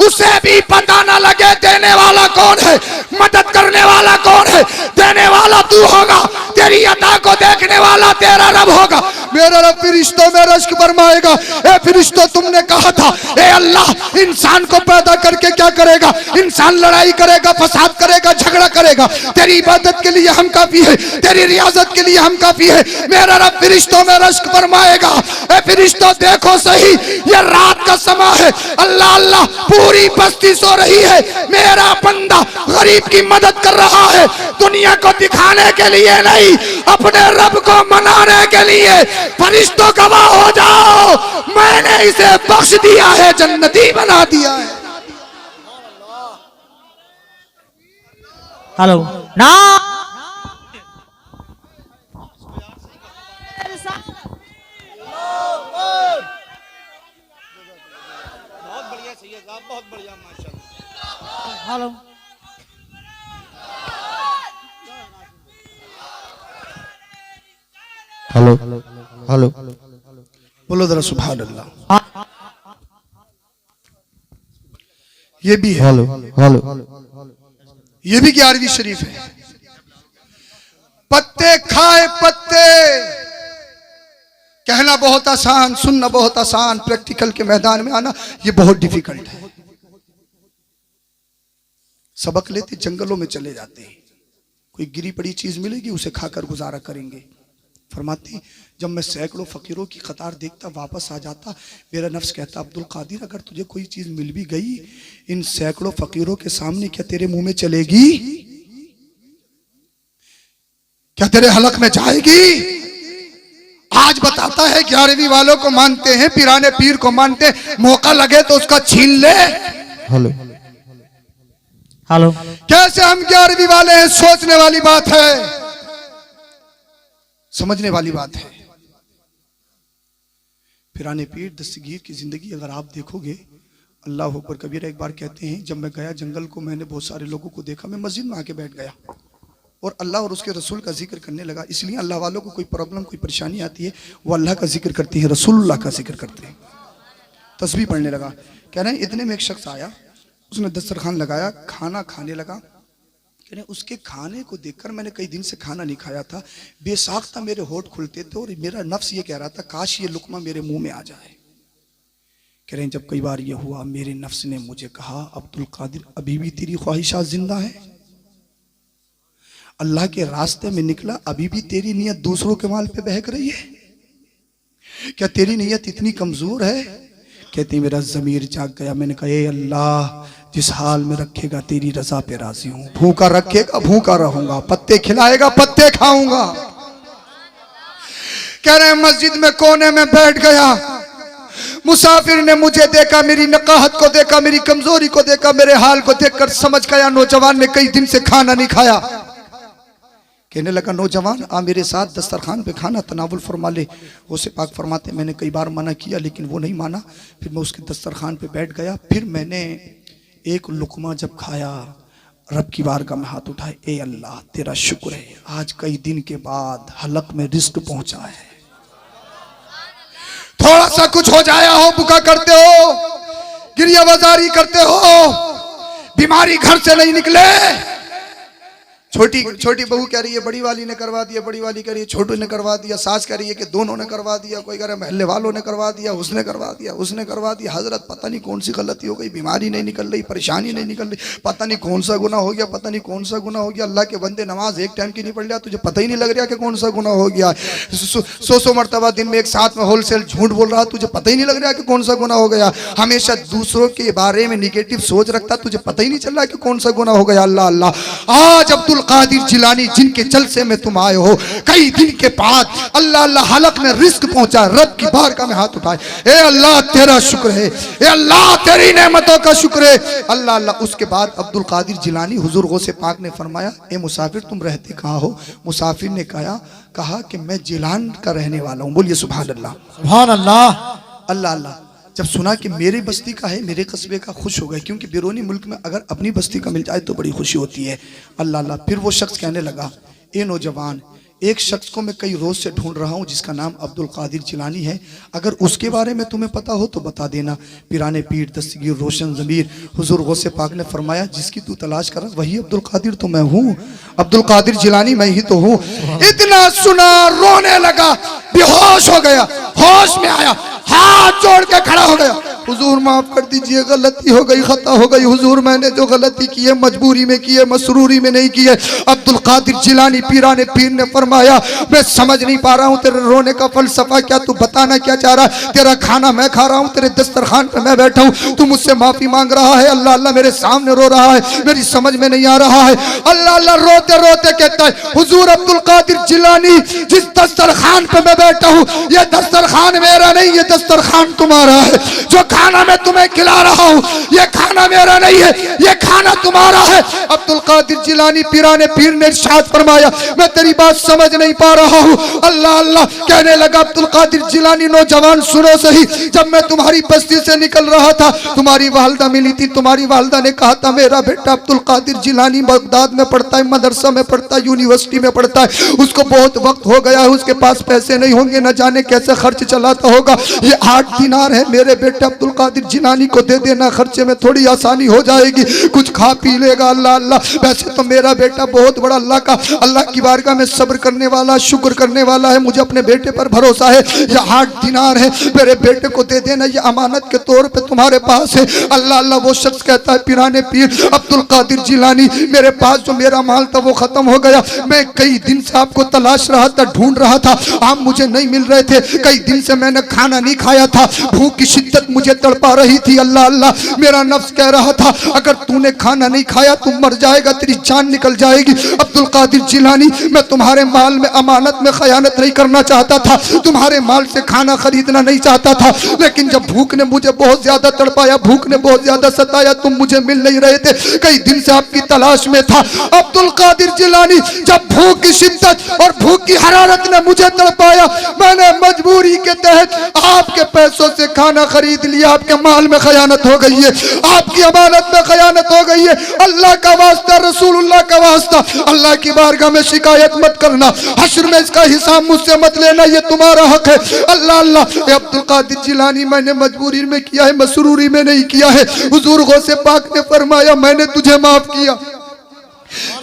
उसे भी पता ना लगे देने वाला कौन है, मदद करने वाला कौन है। देने वाला तू होगा, तेरी अता को देखने वाला तेरा रब होगा। मेरा रब फरिश्तों में रश्क फरमाएगा, ए फरिश्तों तुमने कहा था ए अल्लाह इंसान को पैदा करके क्या करेगा, इंसान लड़ाई करेगा, फसाद करेगा, झगड़ा करेगा। तेरी इबादत के लिए हम काफी है, तेरी रियाजत के लिए हम काफी है। मेरा रब फरिश्तों में रश्क फरमाएगा, ए फरिश्तों देखो सही ये रात का समय है, अल्लाह अल्लाह पूरी बस्ती सो रही है, मेरा बंदा गरीब की मदद कर रहा है। दुनिया को दिखाने के लिए नहीं, अपने रब को मनाने के लिए। फरिश्तों गवाह हो जाओ, मैंने इसे बख्श दिया है, जन्नती बना दिया है। हेलो ना हेलो हेलो हेलो बोलो जरा सुभान अल्लाह। ये भी है, हेलो हेलो ये भी 11वीं शरीफ है। पत्ते खाए पत्ते, कहना बहुत आसान, सुनना बहुत आसान, प्रैक्टिकल के मैदान में आना ये बहुत डिफिकल्ट है। सबक लेते जंगलों में चले जाते हैं, कोई गिरी पड़ी चीज मिलेगी उसे खाकर गुजारा करेंगे। फरमाती जब मैं सैकड़ों फकीरों की कतार देखता वापस आ जाता, मेरा नफ्स कहता अब्दुल कादिर अगर तुझे कोई चीज मिल भी गई इन सैकड़ों फकीरों के सामने क्या तेरे मुंह में चलेगी, क्या तेरे हलक में जाएगी। आज बताता है 11वीं वालों को मानते हैं, पिराने पीर को मानते हैं, मौका लगे तो उसका छीन ले। हेलो हेलो कैसे हम 11वीं वाले हैं, सोचने वाली बात है, समझने वाली बात है। पिराने पीर दस्तगीर की जिंदगी अगर आप देखोगे, अल्लाह अकबर कबीर एक बार कहते हैं जब मैं गया जंगल को, मैंने बहुत सारे लोगों को देखा, मैं मस्जिद में आके बैठ गया और अल्लाह और उसके रसूल का जिक्र करने लगा। इसलिए अल्लाह वालों को कोई प्रॉब्लम कोई परेशानी आती है वो अल्लाह का जिक्र करती है, रसूलुल्लाह का जिक्र करते हैं। तस्बीह पढ़ने लगा, कह रहे हैं इतने में एक शख्स आया, उसने दस्तरखान लगाया, खाना खाने लगा। कह रहे उसके खाने को देखकर मैंने कई दिन से खाना नहीं खाया था, बेसाख्ता मेरे होठ खुलते थे और मेरा नफ्स ये कह रहा था काश ये लुकमा मेरे मुंह में आ जाए। कह रहे हैं जब कई बार ये हुआ मेरे नफ्स ने मुझे कहा अब्दुल कादिर अभी भी तेरी ख्वाहिशात जिंदा है, अल्लाह के रास्ते में निकला अभी भी तेरी नीयत दूसरों के माल पे बहक रही है, क्या तेरी नीयत इतनी कमजोर है। कहती मेरा ज़मीर जाग गया, मैंने कहा ए अल्लाह जिस हाल में रखेगा तेरी रजा पे राजी हूं, भूखा रखेगा भूखा रहूंगा, पत्ते खिलाएगा पत्ते खाऊंगा। कह रहे मस्जिद में कोने में बैठ गया, मुसाफिर ने मुझे देखा, मेरी नकाहत को देखा, मेरी कमजोरी को देखा, मेरे हाल को देखकर समझ गया नौजवान ने कई दिन से खाना नहीं खाया। कहने लगा नौजवान आ मेरे साथ दस्तरखान पे खाना तनावुल फरमा ले। उसे पाक फरमाते मैंने कई बार मना किया लेकिन वो नहीं माना, फिर मैं उसके दस्तरखान पे बैठ गया। फिर मैंने एक लुकमा जब खाया, रब की बारगाह में हाथ उठाए, ए अल्लाह तेरा शुक्र है आज कई दिन के बाद हलक में रिस्क पहुंचा है। थोड़ा सा कुछ हो जाया हो, बुका करते हो, गिरिया बाजारी करते हो, बीमारी घर से नहीं निकले। छोटी बहू कह रही है बड़ी वाली ने करवा दिया, बड़ी वाली कह रही है छोटू ने करवा दिया, सास कह रही है कि दोनों ने करवा दिया, कोई कह रहा है महल्ले वालों ने करवा दिया, उसने करवा दिया, उसने करवा दिया। हजरत पता नहीं कौन सी गलती हो गई, बीमारी नहीं निकल रही, परेशानी नहीं निकल रही, पता नहीं कौन सा गुनाह हो गया, पता नहीं कौन सा गुनाह हो गया। अल्लाह के बंदे नमाज एक टाइम की नहीं पढ़ लिया, तुझे पता ही नहीं लग रहा कि कौन सा गुनाह हो गया। 100 मरतबा दिन में एक साथ में होलसेल झूठ बोल रहा, तुझे पता ही नहीं लग रहा कि कौन सा गुनाह हो गया। हमेशा दूसरों के बारे में निगेटिव सोच रखता, तुझे पता ही नहीं चल रहा कि कौन सा गुनाह हो गया। अल्लाह अल्लाह आज अब्दुल कादिर जिलानी जिनके जलसे में तुम आए हो, कई दिन के बाद अल्लाह अल्लाह हलक में रिस्क पहुंचा, रब की बारगाह में हाथ उठाए, ए अल्लाह तेरा शुक्र है, ए अल्लाह तेरी नेमतों का शुक्र है। अल्लाह अल्लाह। उसके बाद अब्दुल कादिर जिलानी हुजूर गौसे पाक ने फरमाया, ए मुसाफिर तुम रहते कहाँ हो। मुसाफिर ने कहा कि मैं जिलान का रहने वाला हूँ। बोलिए सुभान अल्लाह सुभान अल्लाह। अल्लाह अल्लाह। जब सुना कि मेरे बस्ती का है, मेरे कस्बे का, खुश हो गए, क्योंकि बैरूनी मुल्क में अगर अपनी बस्ती का मिल जाए तो बड़ी खुशी होती है। अल्लाह अल्लाह। फिर वो शख्स कहने लगा, ए नौजवान एक शख्स को मैं कई रोज से ढूंढ रहा हूं जिसका नाम अब्दुल कादिर जिलानी है। अगर उसके बारे में तुम्हें पता हो तो बता देना। पिराने पीर, दस्तगीर, रोशन ज़मीर, हुजूर गौसे पाक ने फरमाया जिसकी तू तलाश कर वही अब्दुल कादिर तो मैं हूँ। अब्दुल कादिर जिलानी मैं ही तो हूँ। इतना सुना, रोने लगा, बेहोश हो गया, होश में आया, हाथ जोड़ के खड़ा हो गया। हुजूर माफ कर दीजिए, गलती हो गई, खता हो गई हुजूर, मैंने जो गलती की है मजबूरी में की है, मसरूरी में नहीं की है। अब्दुल कादिर जिलानी पीराने पीर ने फरमाया मैं समझ नहीं पा रहा हूँ तेरे रोने का फलसफा क्या, तू बताना क्या चाह रहा है। तेरा खाना मैं खा रहा हूँ, तेरे दस्तरखान पे मैं बैठा हूँ, तू मुझसे माफी मांग रहा है, अल्लाह अल्लाह मेरे सामने रो रहा है, मेरी समझ में नहीं आ रहा है। अल्लाह अल्लाह रोते रोते कहता है हुजूर अब्दुल कादिर जिलानी जिस दस्तरखान पे मैं बैठा हूँ ये दस्तरखान मेरा नहीं, ये दस्तरखान तुम्हारा है। जो खाना मैं तुम्हें खिला रहा हूँ ये खाना मेरा नहीं है, ये खाना तुम्हारा है। अब्दुल कादिर जिलानी पीराने पीर ने इरशाद फरमाया मैं तेरी बात समझ नहीं पा रहा हूँ। अल्लाह अल्लाह कहने लगा अब्दुल कादिर जिलानी नौजवान सुनो सही, जब मैं तुम्हारी बस्ती से निकल रहा था तुम्हारी वालदा मिली थी, तुम्हारी वालदा ने कहा था मेरा बेटा अब्दुल कादिर जिलानी बगदाद में पढ़ता है, मदरसा में पढ़ता है, यूनिवर्सिटी में पढ़ता है, उसको बहुत वक्त हो गया है, उसके पास पैसे नहीं होंगे, न जाने कैसे खर्च चलाता होगा, ये 8 दिनार है मेरे बेटे अब्दुल कादिर जिलानी को दे देना, खर्चे में थोड़ी आसानी हो जाएगी, कुछ खा पी लेगा। अल्लाह अल्लाह वैसे तो मेरा बेटा बहुत बड़ा अल्लाह की बारगाह में सब्र करने वाला, शुक्र करने वाला है, मुझे अपने बेटे पर भरोसा है, ये 8 दिनार है मेरे बेटे को दे देना, ये अमानत के तौर पे तुम्हारे पास है। अल्लाह अल्लाह वो शख्स कहता है पीराने पीर अब्दुल कादिर जिलानी मेरे पास जो मेरा माल था वो खत्म हो गया, मैं कई दिन से आपको तलाश रहा था, ढूंढ रहा था, आप मुझे नहीं मिल रहे थे, कई दिन से मैंने खाना नहीं खाया था, भूख की शिद्दत मुझे तड़पा रही थी। अल्लाह अल्लाह मेरा नफ्स कह रहा था अगर तूने खाना नहीं खाया तू मर जाएगा, तेरी जान निकल जाएगी। अब्दुल कादिर जिलानी मैं तुम्हारे माल में अमानत में खयानत नहीं करना चाहता था, तुम्हारे माल से खाना खरीदना नहीं चाहता था, लेकिन जब भूख ने मुझे बहुत ज्यादा तड़पाया, भूख ने बहुत ज्यादा सताया, तुम मुझे मिल नहीं रहे थे, कई दिन से आपकी तलाश में था। अब्दुल कादिर जिलानी जब भूख की शिद्दत और भूख की हरारत ने मुझे तड़पाया, मैंने मजबूरी के तहत आपके पैसों से खाना खरीद लिया, आपके माल में खयानत हो गई है, आपकी अमानत में खयानत हो गई है। अल्लाह का वास्ता, रसूलुल्लाह का वास्ता, अल्लाह की बारगाह में शिकायत मत करना, हश्र में इसका हिसाब मुझसे मत लेना, ये तुम्हारा हक है। अल्लाह अल्लाह अब्दुल कादिर जिलानी मैंने मजबूरी में किया है, मसरूरी में नहीं किया है। हुजूर गौसे पाक ने फरमाया मैंने तुझे माफ किया,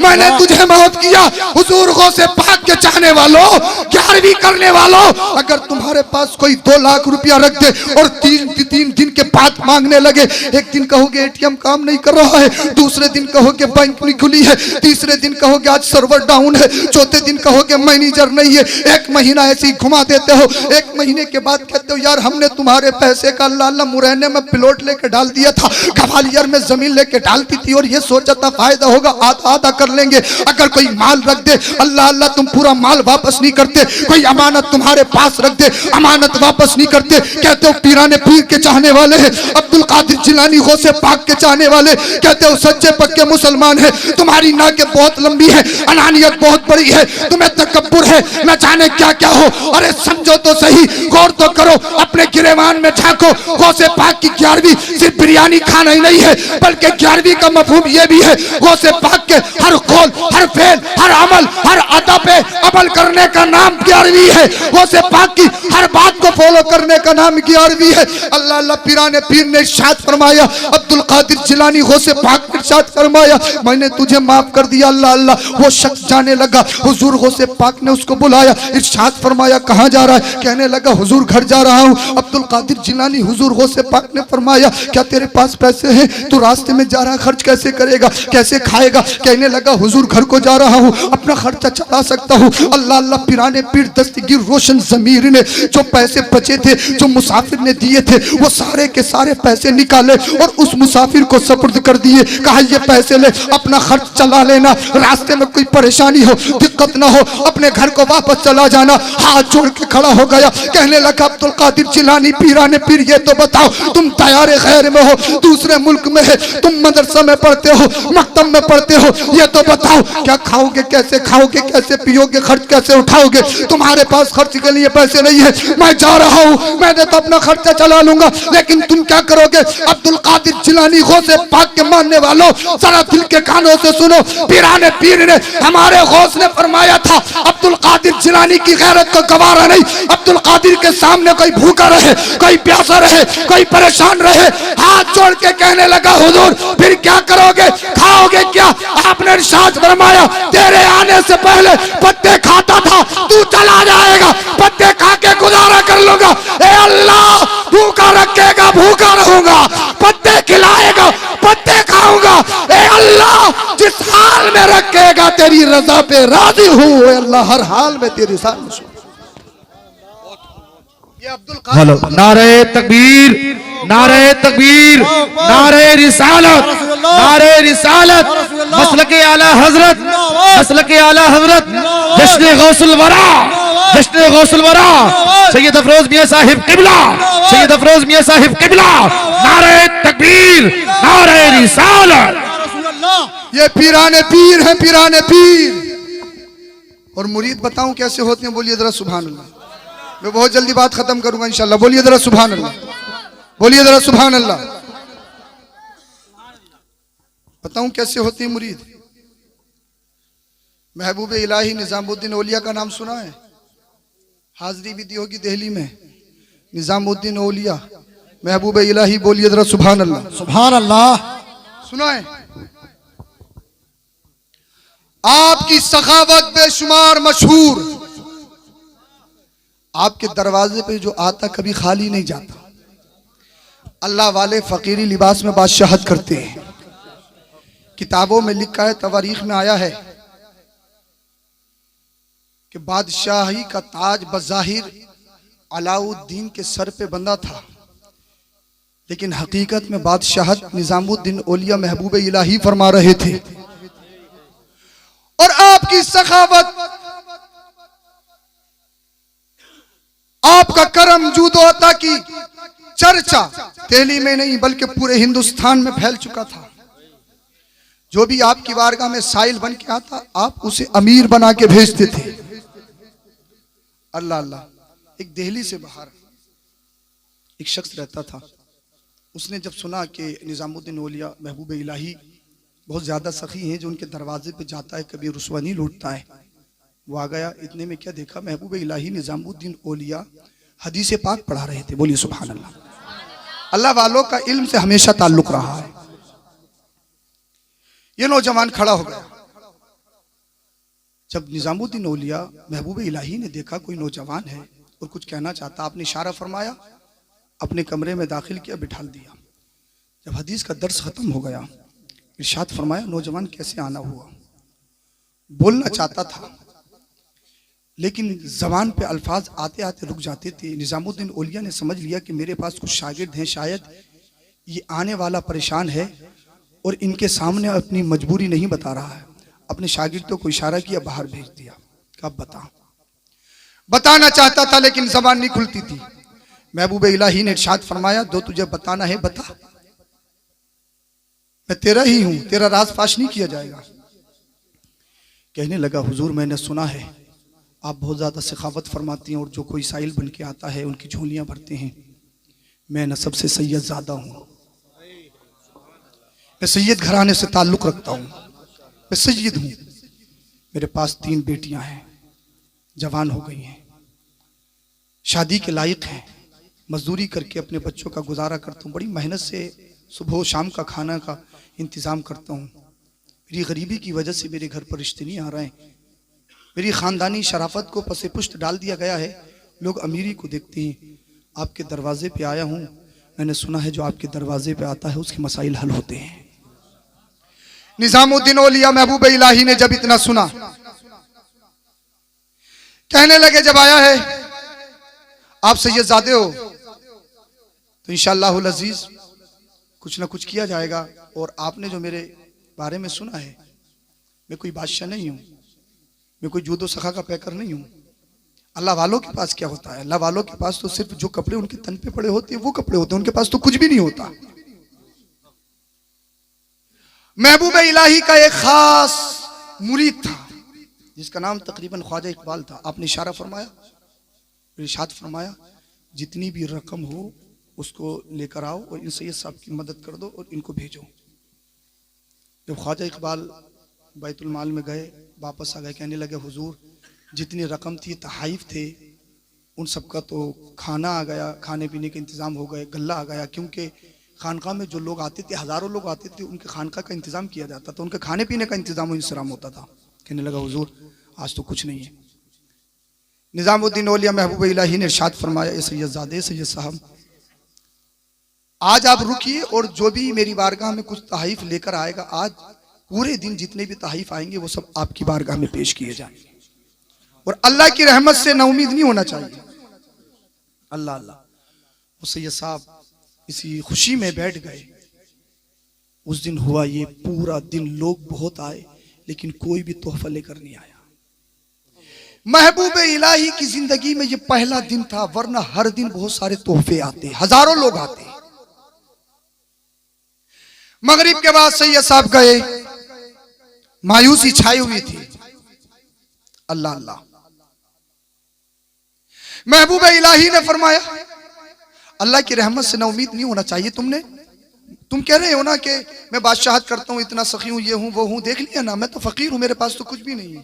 मैंने तुझे माफ किया। हुजूर गौसे पाक के चाहने वालों, 11वीं करने वालों, अगर तुम्हारे पास कोई 2 लाख रुपया रख दे और 3 दिन के बाद मांगने लगे, एक दिन कहोगे एटीएम काम नहीं कर रहा है, दूसरे दिन कहोगे बैंक नहीं खुली है, तीसरे दिन कहोगे आज सर्वर डाउन है, चौथे दिन कहोगे मैनेजर नहीं है, 1 महीना ऐसे ही घुमा देते हो, 1 महीने के बाद कहते हो यार हमने तुम्हारे पैसे का अल्लाह अल्लाह मुरैने में प्लॉट लेके डाल दिया था, ग्वालियर में जमीन लेके डालती थी और ये सोचा था फायदा होगा, आधा कर लेंगे। अगर कोई माल रख दे अल्लाह अल्लाह तुम पूरा माल वापस नहीं करते, कोई अमानत तुम्हारे पास रख दे अमानत वापस नहीं करते। कहते हो पीराने पीर के चाहने वाले हैं, अब्दुल कादिर जिलानी गौसे पाक के चाहने वाले, कहते हो सच्चे पक्के मुसलमान है, तुम्हारी नाकें बहुत लंबी है, अनानियत बहुत बड़ी है, तुम्हें तकब्बुर है, न जाने क्या क्या हो। अरे समझो तो सही, गौर तो करो, अपने गिरेवान में झांको। गौसे पाक की 11वीं सिर्फ बिरयानी खाना ही नहीं है, बल्कि 11वीं का मफहूम यह भी है गौसे पाक के हर कौल, हर फेल, हर अमल, हर अदा पे अमल करने का नाम 11वीं है। गौसे पाक की हर बात को फॉलो करने का नाम 11वीं है। अल्लाह अल्लाह पीराने पीर ने इरशाद फरमाया, अब्दुल कादिर जिलानी गौसे पाक ने इरशाद फरमाया मैंने तुझे माफ कर दिया। अल्लाह अल्लाह वो शख्स जाने लगा, हुजूर गौसे पाक ने उसको बुलाया, इरशाद फरमाया कहाँ जा रहा है? कहने लगा हुजूर घर जा रहा हूँ। अब्दुल कादिर जिलानी हुजूर गौसे पाक ने फरमाया क्या तेरे पास पैसे हैं? तू रास्ते में जा रहा, खर्च कैसे करेगा, कैसे खाएगा? कहने लगा हुजूर घर को जा रहा हूँ, अपना खर्चा चला सकता हूँ। अल्लाह अल्लाह पीराने पीर दस्तगीर रोशन ज़मीर ने जो पैसे बचे थे, जो मुसाफिर ने दिए थे, वो सारे के सारे पैसे निकाले और उस मुसाफिर को सुपुर्द कर दिए। कहा ये पैसे ले, अपना खर्च चला लेना, रास्ते में कोई परेशानी हो, दिक्कत ना हो, अपने घर को वापस चला जाना। हाथ जोड़ के खड़ा हो गया, कहने लगा अब्दुल कादिर जिलानी पीराने पीर ये तो बताओ तुम तैयार खैर में हो, दूसरे मुल्क में है, तुम मदरसा में पढ़ते हो, मकतब में पढ़ते हो, ये तो बताओ क्या खाओगे, कैसे खाओगे, कैसे पियोगे, खर्च कैसे उठाओगे, तुम्हारे पास खर्च के लिए पैसे नहीं है, मैं जा रहा हूँ, मैंने तो अपना खर्चा चला लूंगा, लेकिन तुम क्या करोगे। अब्दुल कादिर जिलानी गौसे पाक के मानने वालों, जरा दिल के कानों से सुनो। पीराने पीर ने, हमारे गौस ने फरमाया था, अब्दुल कादिर जिलानी की गैरत को गवारा नहीं। अब्दुल कादिर के सामने कोई भूखा रहे, कोई प्यासा रहे, कोई परेशान रहे, हाथ जोड़ के कहने लगा, हुजूर फिर क्या करोगे, खाओगे क्या। आपने इरशाद फरमाया, तेरे आने से पहले पत्ते खाता था, तू चला जाएगा, पत्ते खा के गुजारा कर लूंगा। ए अल्लाह, भूखा रखेगा, भूखा रहूंगा, पत्ते खिलाएगा, पत्ते खाऊंगा। ए अल्लाह, जिस हाल में रखेगा तेरी रजा पे राजी हूं। ए अल्लाह, हर हाल में तेरी साथ। हेलो, नारे तकबीर, नारे तकबीर, नारे रिसालत, नारे रिसालत, मसलके आला हजरत, मसलके आला हजरत, जश्न गौसुल वरा, जश्न गौसुल वरा, सैयद अफरोज मियां साहिब किबला, सैयद अफरोज मियां साहिब किबला। नारे तकबीर, नारे रिसालत। ये पीराने पीर हैं, पीराने पीर। और मुरीद बताऊं कैसे होते हैं, बोलिए जरा सुभान अल्लाह। मैं बहुत जल्दी बात खत्म करूंगा इंशाल्लाह, बोलिए जरा सुभान अल्लाह, बोलिए जरा सुभान अल्लाह। बताऊं कैसे होते हैं मुरीद। महबूब इलाही निजामुद्दीन औलिया का नाम सुना है, हाजिरी भी दी होगी दिल्ली में। निजामुद्दीन औलिया महबूब इलाही, बोलिए जरा सुभान अल्लाह, सुभान अल्लाह। सुना है। आपकी सखावत बेशुमार मशहूर, आपके दरवाजे पे जो आता कभी खाली नहीं जाता। अल्लाह वाले फकीरी लिबास में बादशाहत करते हैं। किताबों में लिखा है, तवारीख में आया है कि बादशाही का ताज बज़ाहिर अलाउद्दीन के सर पे बंधा था, लेकिन हकीकत में बादशाहत निजामुद्दीन औलिया महबूब इलाही फरमा रहे थे। और आपकी सखावत, आपका करम, जूदो अता की चर्चा दिल्ली में नहीं बल्कि पूरे हिंदुस्तान में फैल चुका था। जो भी आपकी वारगाह में साइल बन के आता, आप उसे अमीर बना के भेजते थे। अल्लाह अल्लाह। एक दिल्ली से बाहर एक शख्स रहता था, उसने जब सुना कि निजामुद्दीन औलिया महबूब इलाही बहुत ज्यादा सखी हैं, जो उनके दरवाजे पे जाता है कभी रुसवा नहीं लूटता है, वो आ गया। इतने में क्या देखा, महबूब इलाही निजामुद्दीन औलिया हदीस पाक पढ़ा रहे थे। बोलिए सुभान अल्लाह। अल्लाह वालों का इल्म से हमेशा ताल्लुक रहा है। ये नौजवान खड़ा हो गया। जब निजामुद्दीन औलिया महबूब इलाही ने देखा कोई नौजवान है और कुछ कहना चाहता, आपने इशारा फरमाया, अपने कमरे में दाखिल किया, बिठाल दिया। जब हदीस का दर्स खत्म हो गया, इरशाद फरमाया, नौजवान कैसे आना हुआ। बोलना चाहता था लेकिन जबान पे अल्फाज आते आते रुक जाते थे। निजामुद्दीन औलिया ने समझ लिया कि मेरे पास कुछ शागिर्द हैं, शायद ये आने वाला परेशान है और इनके सामने अपनी मजबूरी नहीं बता रहा है। अपने शागिर्दों को इशारा किया, बाहर भेज दिया। कब बताना चाहता था लेकिन जबान नहीं खुलती थी। महबूब इलाही ने इरशाद फरमाया, दो तुझे बताना है बता, मैं तेरा ही हूं, तेरा राज फाश नहीं किया जाएगा। कहने लगा, हुजूर मैंने सुना है आप बहुत ज्यादा सखावत फरमाती हैं और जो कोई साइल बन के आता है उनकी झोलियां भरते हैं। मैं नसब से सैयद ज़ादा हूं, मैं सैयद घराने से ताल्लुक रखता हूं, मैं सैयद हूं। मेरे पास 3 बेटियां हैं, जवान हो गई हैं, शादी के लायक हैं, मजदूरी करके अपने बच्चों का गुजारा करता हूँ, बड़ी मेहनत से सुबह शाम का खाना का इंतज़ाम करता हूँ। मेरी गरीबी की वजह से मेरे घर पर रिश्ते नहीं आ रहे हैं। मेरी ख़ानदानी शराफत को पसे पुष्ट डाल दिया गया है। लोग अमीरी को देखते हैं। आपके दरवाजे पे आया हूँ, मैंने सुना है जो आपके दरवाजे पे आता है उसके मसाइल हल होते हैं। निजामुद्दीन औलिया महबूब इलाही ने जब इतना सुना, कहने लगे, जब आया है आप सैयदजादे हो तो इंशाअल्लाह अज़ीज़ कुछ ना कुछ किया जाएगा। और आपने जो मेरे बारे में सुना है, मैं कोई बादशाह नहीं हूँ, मैं कोई जूदो सखा का पैकर नहीं हूँ। अल्लाह वालों के पास क्या होता है, अल्लाह वालों के पास तो सिर्फ जो कपड़े उनके तन पे पड़े होते हैं वो कपड़े होते हैं, उनके पास तो कुछ भी नहीं होता। महबूब इलाही का एक खास मुरीद था, जिसका नाम तकरीबन ख्वाजा इकबाल था। आपने इशारा फरमाया, इरशाद फरमाया, जितनी भी रकम हो उसको लेकर आओ और इन सैयद साहब की मदद कर दो और इनको भेजो। जब ख्वाजा इकबाल बैतुल माल में गए, वापस आ गए, कहने लगे हुजूर जितनी रकम थी, तहाइफ थे, उन सब का तो खाना आ गया, खाने पीने के इंतज़ाम हो गए, गल्ला आ गया, क्योंकि खानका में जो लोग आते थे, हज़ारों लोग आते थे, उनके खानका का इंतज़ाम किया जाता था, उनके खाने पीने का इंतज़ाम इंतजाम होता था। कहने लगा हुजूर आज तो कुछ नहीं है। निज़ामुद्दीन औलिया महबूब इलाही ने इरशाद फरमाया, ए सैयदजादे सैयद साहब आज आप रुकिए और जो भी मेरी बारगाह में कुछ तहाइफ लेकर आएगा, आज पूरे दिन जितने भी तहाइफ आएंगे वो सब आपकी बारगाह में पेश किए जाएंगे। और अल्लाह की रहमत से नाउमीद नहीं होना चाहिए। अल्लाह अल्लाह। वो सैयद साहब इसी खुशी में बैठ गए। उस दिन हुआ ये, पूरा दिन लोग बहुत आए लेकिन कोई भी तोहफा लेकर नहीं आया। महबूब इलाही की जिंदगी में ये पहला दिन था, वरना हर दिन बहुत सारे तोहफे आते, हजारों लोग आते। मगरिब के बाद सैयद साहब गए, मायूसी छाई हुई थी। अल्लाह अल्लाह। महबूब इलाही ने फरमाया, अल्लाह की रहमत से ना उम्मीद नहीं होना चाहिए। तुम कह रहे हो ना कि मैं बादशाहत करता हूं, इतना सखी हूं, ये हूं वो हूं, देख लिया ना, मैं तो फकीर हूं, मेरे पास तो कुछ भी नहीं है।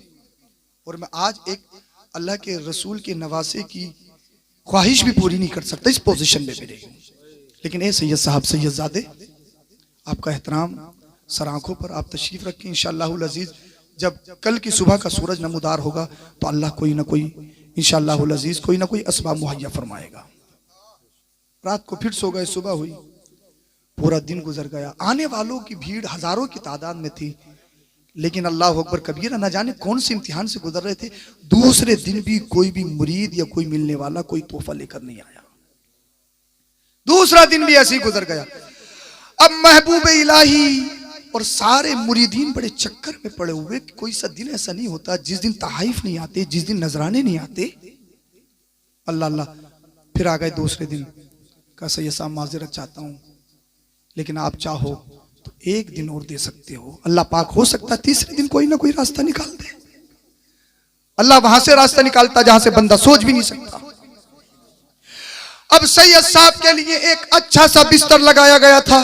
और मैं आज एक अल्लाह के रसूल के नवासे की ख्वाहिश भी पूरी नहीं कर सकता, इस पोजीशन में मेरे। लेकिन ए सैयद साहब, सैयदजादे, आपका एहतराम सर आंखों पर, आप तशरीफ रखें। इंशाअल्लाहुल अजीज जब कल की सुबह का सूरज नमूदार होगा तो अल्लाह कोई ना कोई, इंशाअल्लाहुल अजीज कोई ना कोई असबाब मुहैया फरमाएगा। रात को फिर सो गए, सुबह हुई, पूरा दिन गुजर गया। आने वालों की भीड़ हजारों की तादाद में थी, लेकिन अल्लाह अकबर कबीरा, न जाने कौन से इम्तिहान से गुजर रहे थे। दूसरे दिन भी कोई भी मुरीद या कोई मिलने वाला कोई तोहफा लेकर नहीं आया। दूसरा दिन भी ऐसे ही गुजर गया। अब महबूब इलाही और सारे मुरीदीन बड़े चक्कर में पड़े हुए। कोई सा दिन ऐसा नहीं होता जिस दिन तहाइफ नहीं आते, जिस दिन नजराने नहीं आते। अल्लाह अल्लाह। फिर आ गए दूसरे दिन। का सैयद साहब माजरत चाहता हूं, लेकिन आप चाहो तो एक दिन और दे सकते हो। अल्लाह पाक हो सकता तीसरे दिन कोई ना कोई रास्ता निकाल दे। अल्लाह वहां से रास्ता निकालता जहां से बंदा सोच भी नहीं सकता। अब सैयद साहब के लिए एक अच्छा सा बिस्तर लगाया गया था।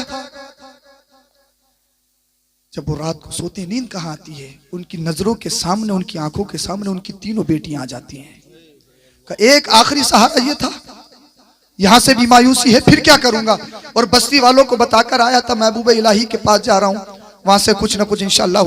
जब वो रात को सोते, नींद कहां आती है, उनकी नजरों के सामने, उनकी आंखों के सामने उनकी तीनों बेटियां आ जाती हैं। का एक आखिरी सहारा ये था, यहां से भी मायूसी है, फिर क्या करूंगा। और बस्ती वालों को बताकर आया था, महबूब इलाही के पास जा रहा हूं, वहां से कुछ ना कुछ इंशाअल्लाह